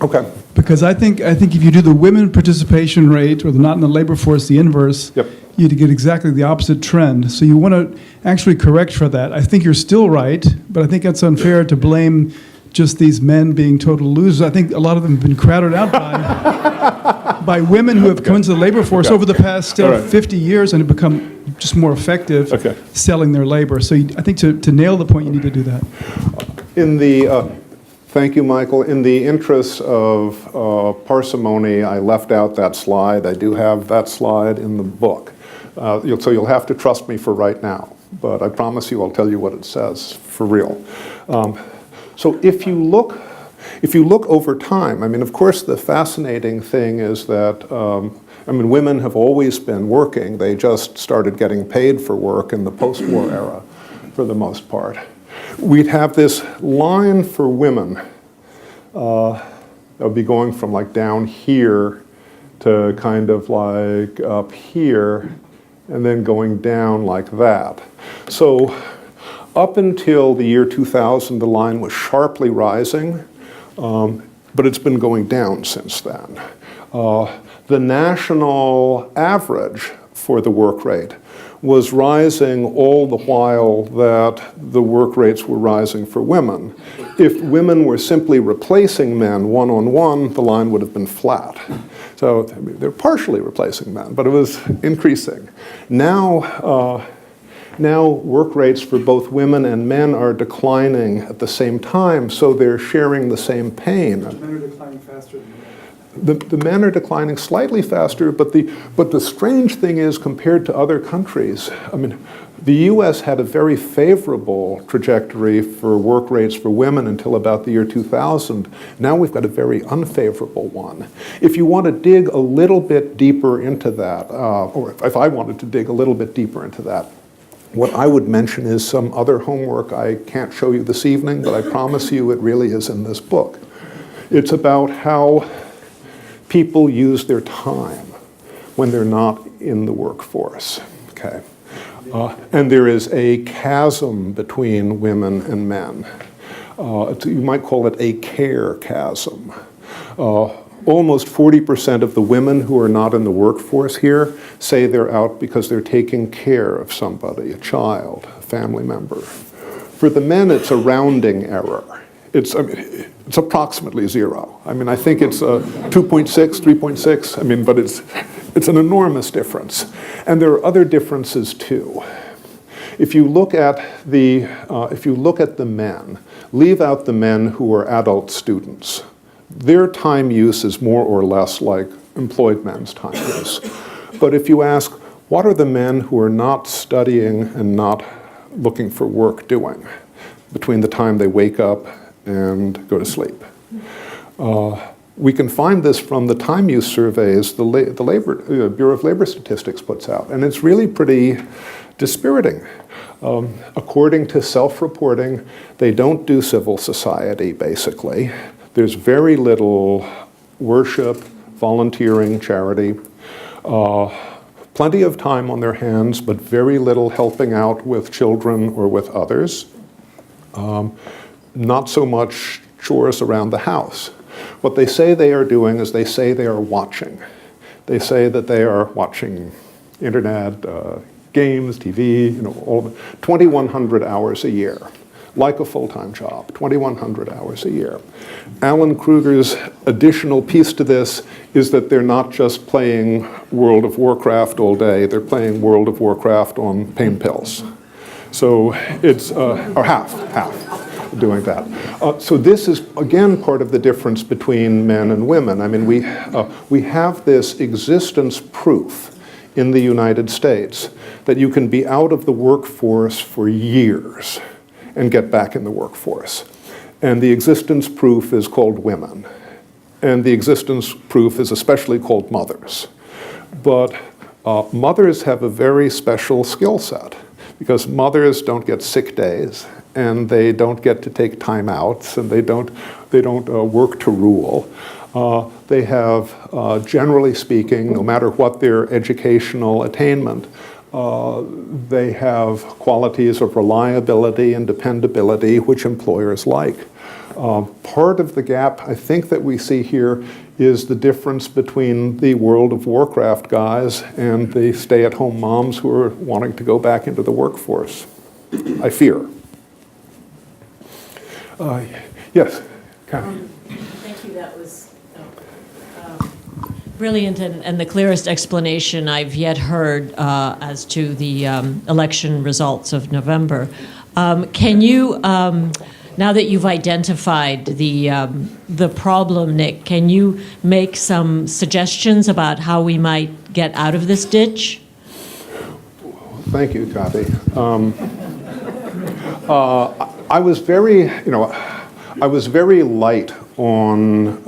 Speaker 2: Okay.
Speaker 5: Because I think if you do the women participation rate, or the not in the labor force, the inverse,
Speaker 2: yep,
Speaker 5: you'd get exactly the opposite trend. So you want to actually correct for that. I think you're still right, but I think that's unfair to blame just these men being total losers. I think a lot of them have been crowded out by women who have come into the labor force over the past 50 years and have become just more effective selling their labor. So I think to nail the point, you need to do that.
Speaker 2: In the thank you, Michael. In the interest of parsimony, I left out that slide. I do have that slide in the book. So you'll have to trust me for right now. But I promise you I'll tell you what it says for real. So if you look over time, I mean, of course, the fascinating thing is that, I mean, women have always been working. They just started getting paid for work in the post-war era, for the most part. We'd have this line for women that would be going from like down here to kind of like up here, and then going down like that. So up until the year 2000, the line was sharply rising, but it's been going down since then. The national average for the work rate was rising all the while that the work rates were rising for women. If women were simply replacing men one-on-one, the line would have been flat. So they're partially replacing men, but it was increasing. Now work rates for both women and men are declining at the same time, so they're sharing the same pain.
Speaker 5: Men are declining faster than men.
Speaker 2: the men are declining slightly faster, but the strange thing is, compared to other countries, I mean, the US had a very favorable trajectory for work rates for women until about the year 2000. Now we've got a very unfavorable one. If you want to dig a little bit deeper into that, or if I wanted to dig a little bit deeper into that, what I would mention is some other homework I can't show you this evening, but I promise you it really is in this book. It's about how people use their time when they're not in the workforce, okay? And there is a chasm between women and men. You might call it a care chasm. Almost 40% of the women who are not in the workforce here say they're out because they're taking care of somebody, a child, a family member. For the men, it's a rounding error. It's approximately 0. I mean, I think it's 2.6, 3.6. I mean, but it's an enormous difference. And there are other differences too. If you look at the men, leave out the men who are adult students. Their time use is more or less like employed men's time use. But if you ask, what are the men who are not studying and not looking for work doing between the time they wake up and go to sleep? We can find this from the time use surveys the Bureau of Labor Statistics puts out, and it's really pretty dispiriting. According to self-reporting, they don't do civil society, basically. There's very little worship, volunteering, charity, plenty of time on their hands, but very little helping out with children or with others. Not so much chores around the house. What they say they are doing is they say they are watching. They say that they are watching internet, games, TV, all of it, 2,100 hours a year, like a full-time job, 2,100 hours a year. Alan Kruger's additional piece to this is that they're not just playing World of Warcraft all day, they're playing World of Warcraft on pain pills. So it's, or half doing that. So this is, again, part of the difference between men and women. I mean, we have this existence proof in the United States that you can be out of the workforce for years and get back in the workforce. And the existence proof is called women. And the existence proof is especially called mothers. But mothers have a very special skill set, because mothers don't get sick days, and they don't get to take time outs, and they don't work to rule. They have, generally speaking, no matter what their educational attainment, they have qualities of reliability and dependability which employers like. Part of the gap I think that we see here is the difference between the World of Warcraft guys and the stay-at-home moms who are wanting to go back into the workforce, I fear. Yes, Kathy.
Speaker 6: Thank you, that was brilliant and the clearest explanation I've yet heard as to the election results of November. Can you, now that you've identified the problem, Nick, can you make some suggestions about how we might get out of this ditch?
Speaker 2: Thank you, Kathy. I was very light on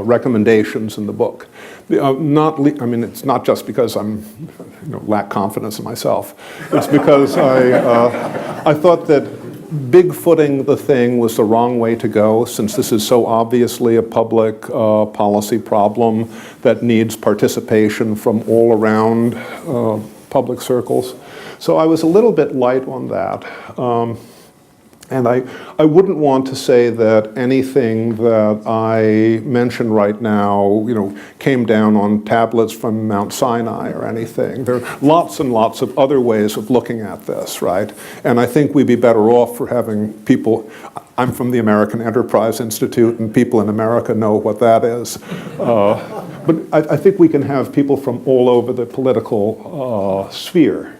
Speaker 2: recommendations in the book. I mean, it's not just because I'm lack confidence in myself. It's because I thought that bigfooting the thing was the wrong way to go, since this is so obviously a public policy problem that needs participation from all around public circles. So I was a little bit light on that. And I wouldn't want to say that anything that I mention right now, came down on tablets from Mount Sinai or anything. There are lots and lots of other ways of looking at this, right? And I think we'd be better off for having people. I'm from the American Enterprise Institute, and people in America know what that is. But I think we can have people from all over the political sphere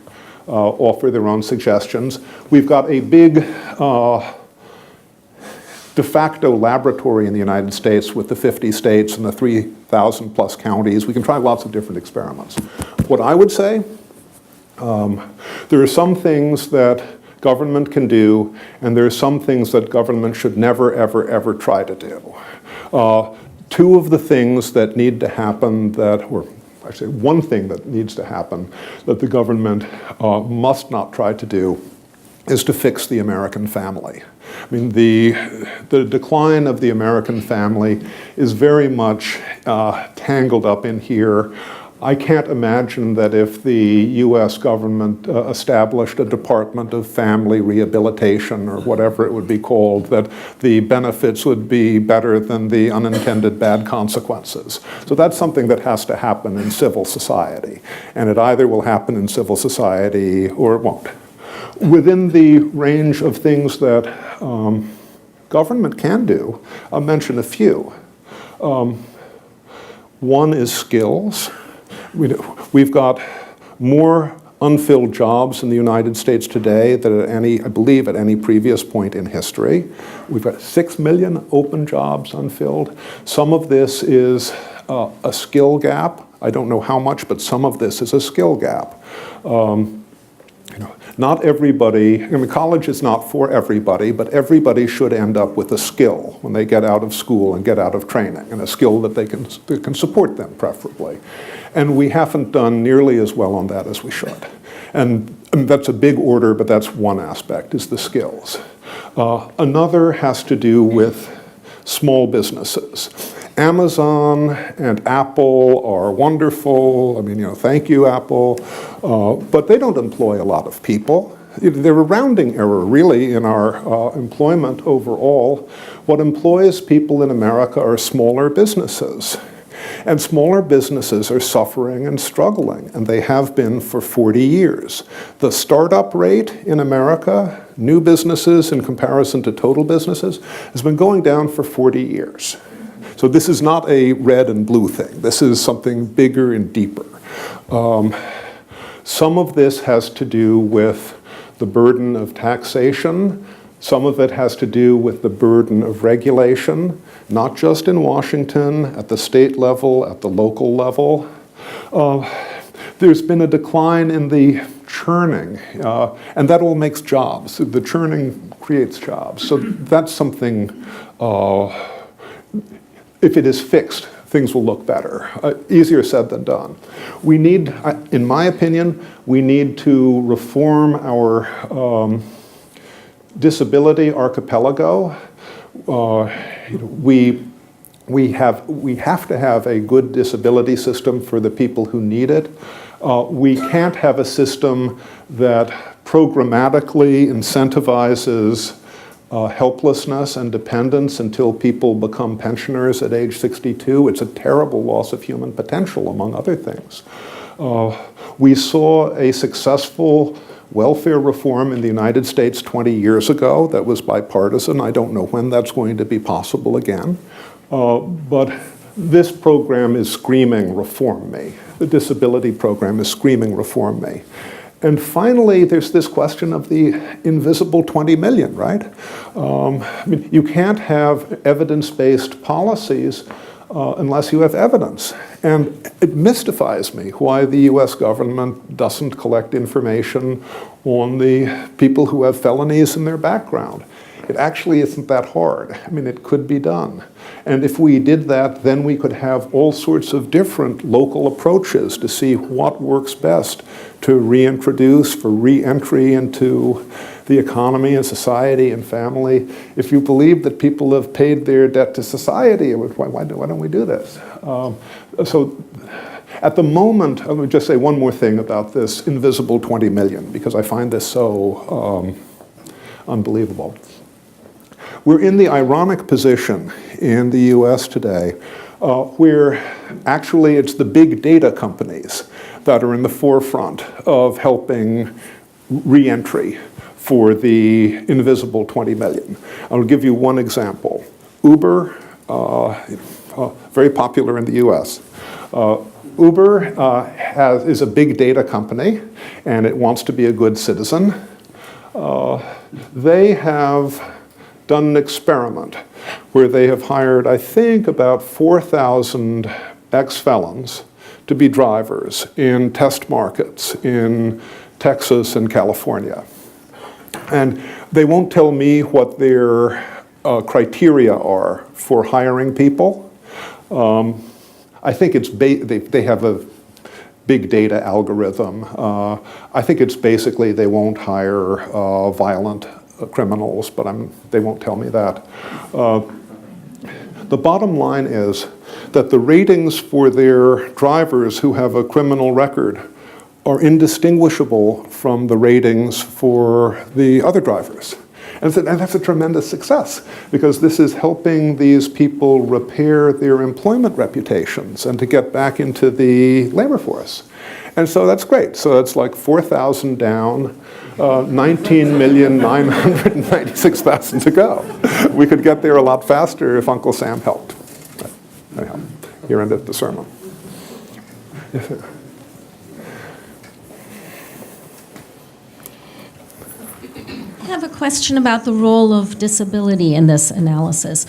Speaker 2: offer their own suggestions. We've got a big de facto laboratory in the United States with the 50 states and the 1,000 plus counties. We can try lots of different experiments. What I would say, there are some things that government can do, and there are some things that government should never, ever, ever try to do. Two of the things that need to happen or actually one thing that needs to happen that the government must not try to do is to fix the American family. I mean, the decline of the American family is very much tangled up in here. I can't imagine that if the US government established a Department of Family Rehabilitation or whatever it would be called, that the benefits would be better than the unintended bad consequences. So that's something that has to happen in civil society. And it either will happen in civil society or it won't. Within the range of things that government can do, I'll mention a few. One is skills. We've got more unfilled jobs in the United States today than at I believe, at any previous point in history. We've got 6 million open jobs unfilled. Some of this is a skill gap. I don't know how much, but some of this is a skill gap. Not everybody, I mean, college is not for everybody, but everybody should end up with a skill when they get out of school and get out of training, and a skill that can support them, preferably. And we haven't done nearly as well on that as we should. And that's a big order, but that's one aspect, is the skills. Another has to do with small businesses. Amazon and Apple are wonderful. I mean, thank you, Apple. But they don't employ a lot of people. They're a rounding error, really, in our employment overall. What employs people in America are smaller businesses. And smaller businesses are suffering and struggling, and they have been for 40 years. The startup rate in America, new businesses in comparison to total businesses, has been going down for 40 years. So this is not a red and blue thing. This is something bigger and deeper. Some of this has to do with the burden of taxation. Some of it has to do with the burden of regulation, not just in Washington, at the state level, at the local level. There's been a decline in the churning, and that all makes jobs. The churning creates jobs. So that's something, if it is fixed, things will look better. Easier said than done. We need, in my opinion, we need to reform our disability archipelago. We have to have a good disability system for the people who need it. We can't have a system that programmatically incentivizes helplessness and dependence until people become pensioners at age 62. It's a terrible loss of human potential, among other things. We saw a successful welfare reform in the United States 20 years ago that was bipartisan. I don't know when that's going to be possible again. But this program is screaming, reform me. The disability program is screaming, reform me. And finally, there's this question of the invisible 20 million, right? I mean, you can't have evidence-based policies unless you have evidence. And it mystifies me why the US government doesn't collect information on the people who have felonies in their background. It actually isn't that hard. I mean, it could be done. And if we did that, then we could have all sorts of different local approaches to see what works best to reintroduce for re-entry into the economy and society and family. If you believe that people have paid their debt to society, why don't we do this? So at the moment, let me just say one more thing about this invisible 20 million, because I find this so unbelievable. We're in the ironic position in the US today where actually it's the big data companies that are in the forefront of helping re-entry for the invisible 20 million. I'll give you one example. Uber, very popular in the US. Uber is a big data company, and it wants to be a good citizen. They have done an experiment where they have hired, I think, about 4,000 ex-felons to be drivers in test markets in Texas and California. And they won't tell me what their criteria are for hiring people. I think it's they have a big data algorithm. I think it's basically they won't hire violent criminals, but they won't tell me that. The bottom line is that the ratings for their drivers who have a criminal record are indistinguishable from the ratings for the other drivers. And that's a tremendous success, because this is helping these people repair their employment reputations and to get back into the labor force. And so that's great. So it's like 4,000 down, 19,996,000 to go. We could get there a lot faster if Uncle Sam helped. Anyhow, here ended the sermon.
Speaker 7: I have a question about the role of disability in this analysis.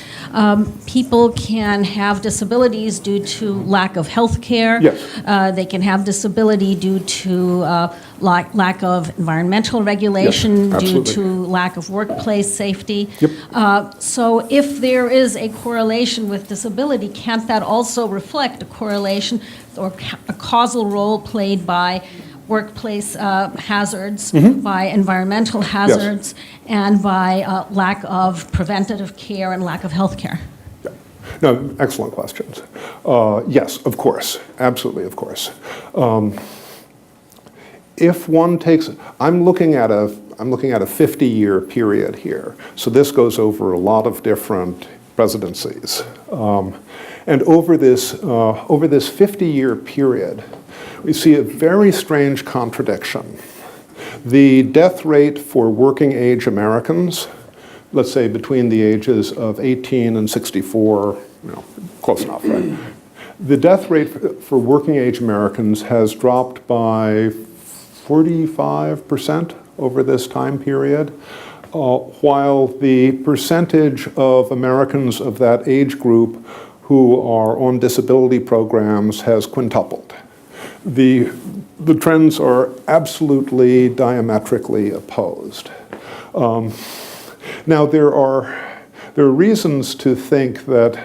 Speaker 7: People can have disabilities due to lack of health care.
Speaker 2: Yes.
Speaker 7: They can have disability due to lack of environmental regulation,
Speaker 2: Yes,
Speaker 7: due
Speaker 2: absolutely.
Speaker 7: to lack of workplace safety.
Speaker 2: Yep.
Speaker 7: So if there is a correlation with disability, can't that also reflect a correlation or a causal role played by workplace hazards, by environmental hazards, and by lack of preventative care and lack of health care?
Speaker 2: No, excellent questions. Yes, of course, absolutely, of course. If one takes, I'm looking at a 50-year period here. So this goes over a lot of different presidencies, and over this 50-year period, we see a very strange contradiction. The death rate for working age Americans, let's say between the ages of 18 and 64, close enough, right? The death rate for working age Americans has dropped by 45% over this time period, while the percentage of Americans of that age group who are on disability programs has quintupled. The trends are absolutely diametrically opposed. Now there are reasons to think that,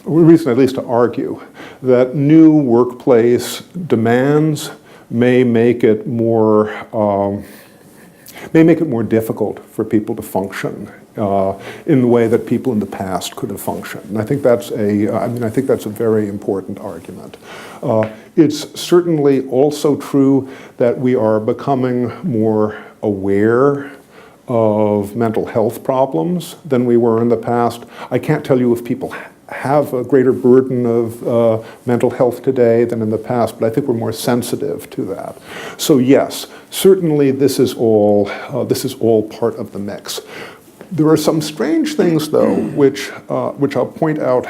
Speaker 2: reason at least to argue, that new workplace demands may make it more difficult for people to function in the way that people in the past could have functioned. And I think that's a very important argument. It's certainly also true that we are becoming more aware of mental health problems than we were in the past. I can't tell you if people have a greater burden of mental health today than in the past, but I think we're more sensitive to that. So yes, certainly this is all part of the mix. There are some strange things, though, which I'll point out.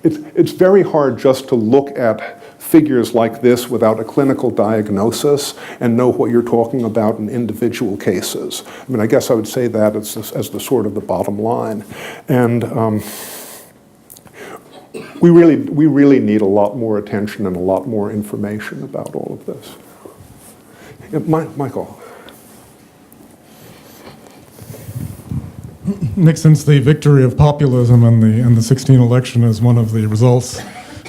Speaker 2: It's very hard just to look at figures like this without a clinical diagnosis and know what you're talking about in individual cases. I mean, I guess I would say that as the sort of the bottom line. And we really need a lot more attention and a lot more information about all of this. Yeah, Michael.
Speaker 1: Nixon's the victory of populism in the 2016 election is one of the results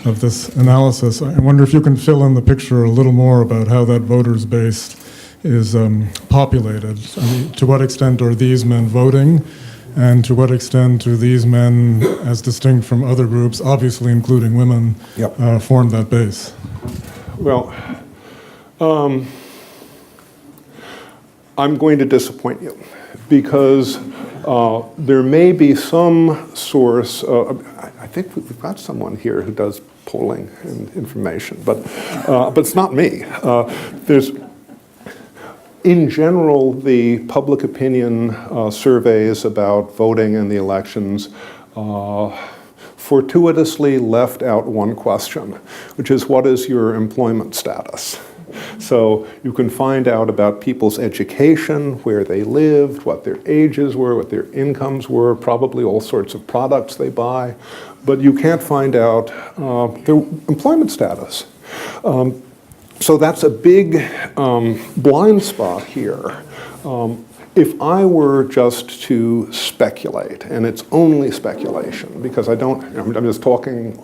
Speaker 1: of this analysis. I wonder if you can fill in the picture a little more about how that voters base is populated. I mean, to what extent are these men voting, and to what extent do these men, as distinct from other groups, obviously including women, form that base?
Speaker 2: Well, I'm going to disappoint you, because there may be some source, I think we've got someone here who does polling and information, but it's not me. In general, the public opinion surveys about voting in the elections fortuitously left out one question, which is, what is your employment status? So you can find out about people's education, where they lived, what their ages were, what their incomes were, probably all sorts of products they buy, but you can't find out their employment status. So that's a big blind spot here. If I were just to speculate, and it's only speculation, because I'm just talking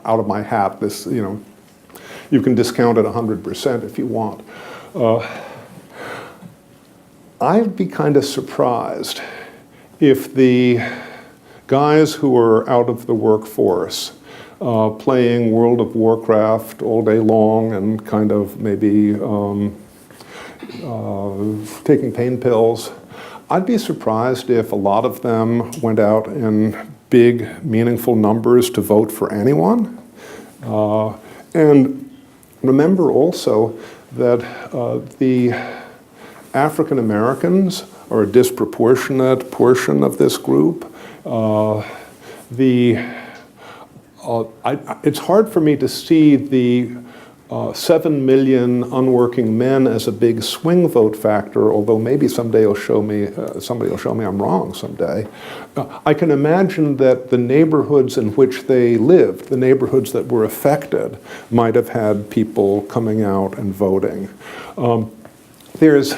Speaker 2: out of my hat, this, you can discount it 100% if you want. I'd be kind of surprised if the guys who are out of the workforce playing World of Warcraft all day long and kind of maybe taking pain pills, I'd be surprised if a lot of them went out in big, meaningful numbers to vote for anyone. And remember also that the African Americans are a disproportionate portion of this group. It's hard for me to see the 7 million unworking men as a big swing vote factor, although maybe someday somebody will show me I'm wrong someday. I can imagine that the neighborhoods in which they lived, the neighborhoods that were affected, might have had people coming out and voting. There's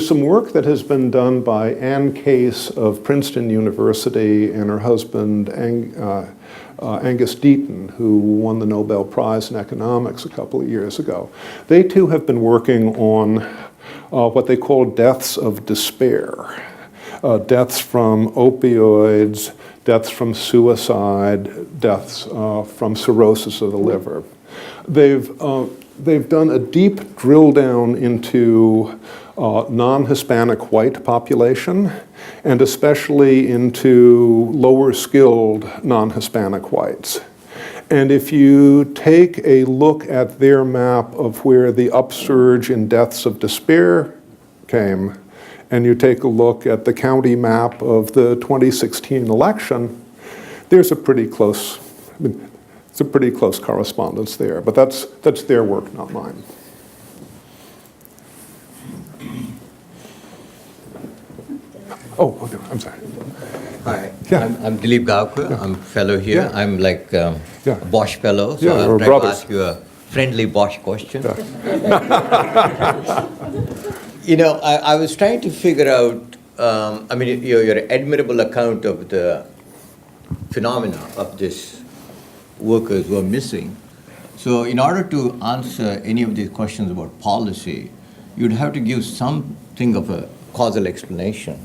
Speaker 2: some work that has been done by Ann Case of Princeton University and her husband, Angus Deaton, who won the Nobel Prize in Economics a couple of years ago. They too have been working on what they call deaths of despair, deaths from opioids, deaths from suicide, deaths from cirrhosis of the liver. They've done a deep drill down into non-Hispanic white population, and especially into lower skilled non-Hispanic whites. And if you take a look at their map of where the upsurge in deaths of despair came, and you take a look at the county map of the 2016 election, there's a pretty close, it's a pretty close correspondence there. But that's their work, not mine. Oh, okay, I'm sorry.
Speaker 8: Hi,
Speaker 2: Yeah.
Speaker 8: I'm Dilip Gawkar. I'm a fellow here.
Speaker 2: Yeah.
Speaker 8: I'm like
Speaker 2: Yeah.
Speaker 8: Bosch fellow, so
Speaker 2: Yeah,
Speaker 8: I'm
Speaker 2: we're
Speaker 8: trying
Speaker 2: brothers.
Speaker 8: to ask you a friendly Bosch question.
Speaker 2: Yeah.
Speaker 8: I was trying to figure out, your admirable account of the phenomena of these workers who are missing. So in order to answer any of these questions about policy, you'd have to give something of a causal explanation.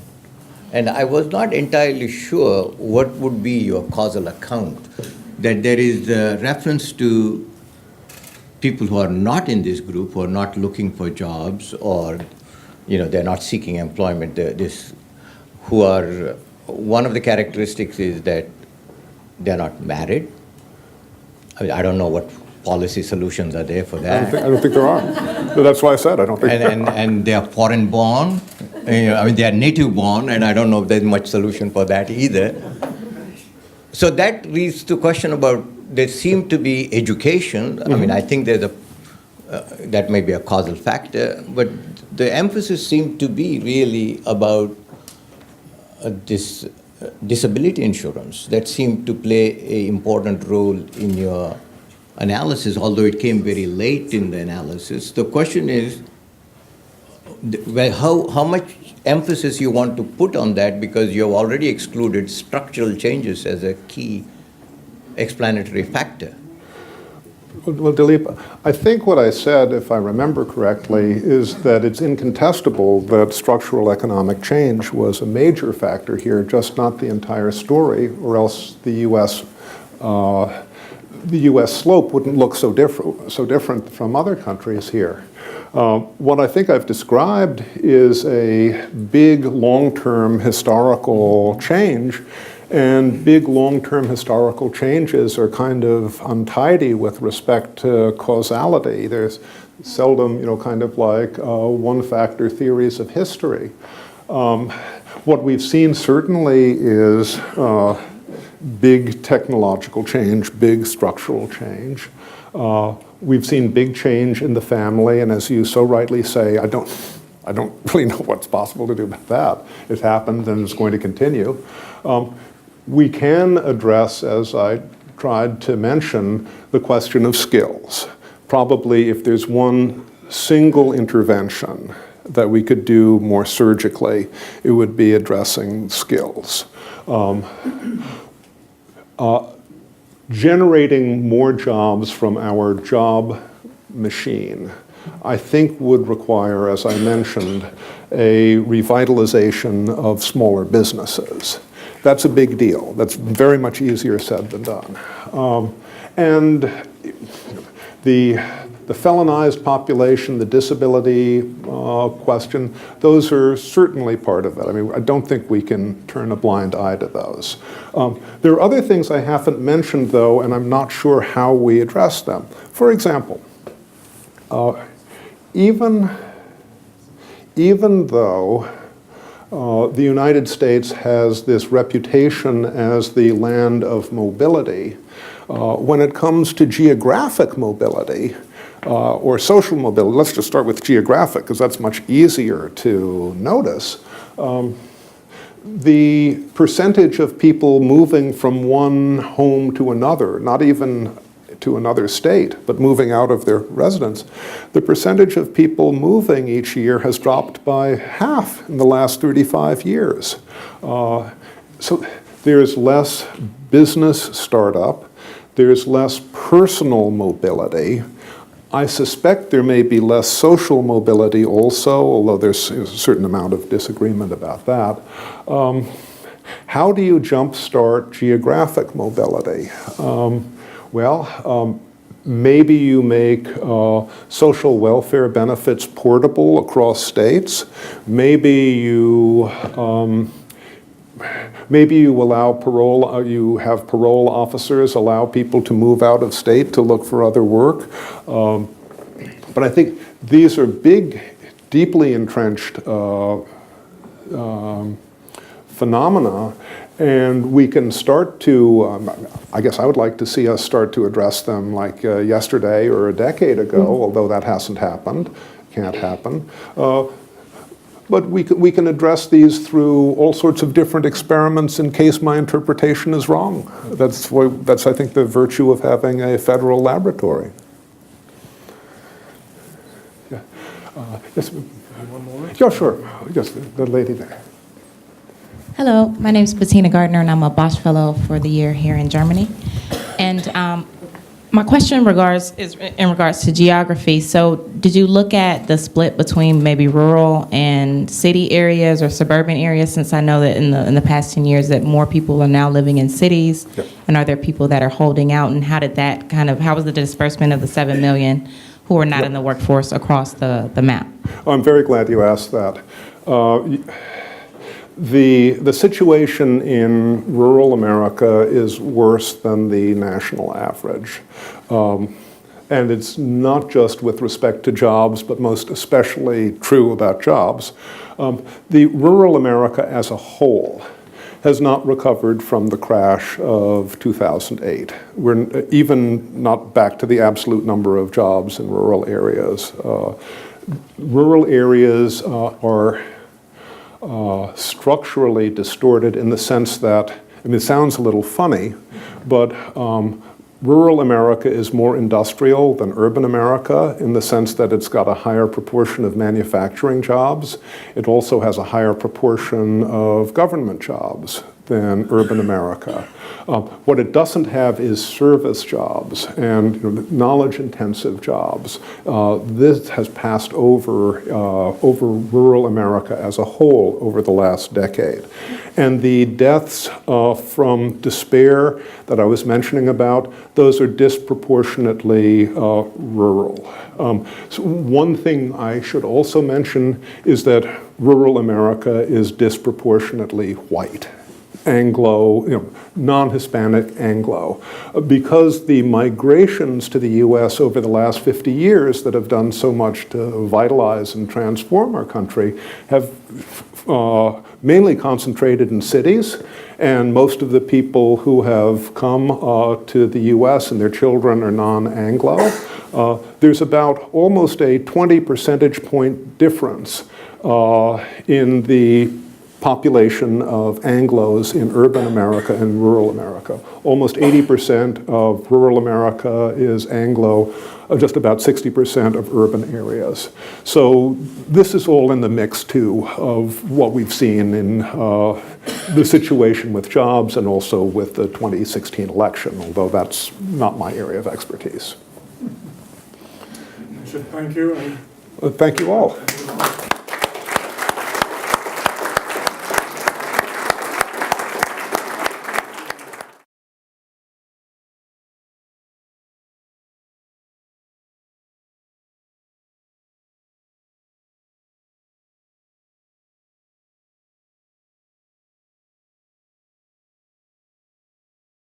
Speaker 8: And I was not entirely sure what would be your causal account, that there is a reference to people who are not in this group, who are not looking for jobs, or they're not seeking employment. One of the characteristics is that they're not married. I don't know what policy solutions are there for that.
Speaker 2: I don't think there are. But that's why I said I don't think.
Speaker 8: And they are foreign born. They are native born, and I don't know if there's much solution for that either. So that leads to question about there seem to be education.
Speaker 2: Mm-hmm.
Speaker 8: I think there's that may be a causal factor, but the emphasis seemed to be really about this disability insurance that seemed to play an important role in your analysis, although it came very late in the analysis. The question is, how much emphasis you want to put on that, because you have already excluded structural changes as a key explanatory factor.
Speaker 2: Well, Dilip, I think what I said, if I remember correctly, is that it's incontestable that structural economic change was a major factor here, just not the entire story, or else the U.S. slope wouldn't look so different from other countries here. What I think I've described is a big long-term historical change, and big long-term historical changes are kind of untidy with respect to causality. There's seldom, kind of like one-factor theories of history. What we've seen certainly is big technological change, big structural change. We've seen big change in the family, and as you so rightly say, I don't really know what's possible to do about that. It happened and it's going to continue. We can address, as I tried to mention, the question of skills. Probably if there's one single intervention that we could do more surgically, it would be addressing skills. Generating more jobs from our job machine, I think would require, as I mentioned, a revitalization of smaller businesses. That's a big deal. That's very much easier said than done. And the felonized population, the disability question, those are certainly part of it. I mean, I don't think we can turn a blind eye to those. There are other things I haven't mentioned, though, and I'm not sure how we address them. For example, even though the United States has this reputation as the land of mobility, when it comes to geographic mobility, or social mobility, let's just start with geographic, because that's much easier to notice. The percentage of people moving from one home to another, not even to another state, but moving out of their residence, the percentage of people moving each year has dropped by half in the last 35 years. So there's less business startup, there's less personal mobility. I suspect there may be less social mobility also, although there's a certain amount of disagreement about that. How do you jumpstart geographic mobility? Maybe you make social welfare benefits portable across states. Maybe you allow parole, you have parole officers allow people to move out of state to look for other work. But I think these are big, deeply entrenched phenomena, and we can start to, I guess I would like to see us start to address them like yesterday or a decade ago, although that hasn't happened, can't happen. But we can address these through all sorts of different experiments in case my interpretation is wrong. That's, I think, the virtue of having a federal laboratory. Yeah. Yes. One more? Yeah, sure. Yes, the lady there.
Speaker 9: Hello, my name is Bettina Gardner, and I'm a Bosch Fellow for the year here in Germany. And my question is in regards to geography. So did you look at the split between maybe rural and city areas or suburban areas, since I know that in the past 10 years that more people are now living in cities?
Speaker 2: Yep.
Speaker 9: And are there people that are holding out, and how was the disbursement of the 7 million who are not in the workforce across the map?
Speaker 2: I'm very glad you asked that. The situation in rural America is worse than the national average. And it's not just with respect to jobs, but most especially true about jobs. The rural America as a whole has not recovered from the crash of 2008. We're even not back to the absolute number of jobs in rural areas. Rural areas are structurally distorted in the sense that, I mean, it sounds a little funny, but rural America is more industrial than urban America in the sense that it's got a higher proportion of manufacturing jobs. It also has a higher proportion of government jobs than urban America. What it doesn't have is service jobs and knowledge-intensive jobs. This has passed over rural America as a whole over the last decade. And the deaths from despair that I was mentioning about, those are disproportionately rural. So one thing I should also mention is that rural America is disproportionately white. Anglo, non-Hispanic Anglo, because the migrations to the U.S. over the last 50 years that have done so much to vitalize and transform our country have mainly concentrated in cities, and most of the people who have come to the U.S. and their children are non-Anglo. there's about almost a 20 percentage point difference in the population of Anglos in urban America and rural America. Almost 80% of rural America is Anglo, just about 60% of urban areas. So this is all in the mix too of what we've seen in the situation with jobs and also with the 2016 election, although that's not my area of expertise.
Speaker 1: Thank you.
Speaker 2: Thank you all.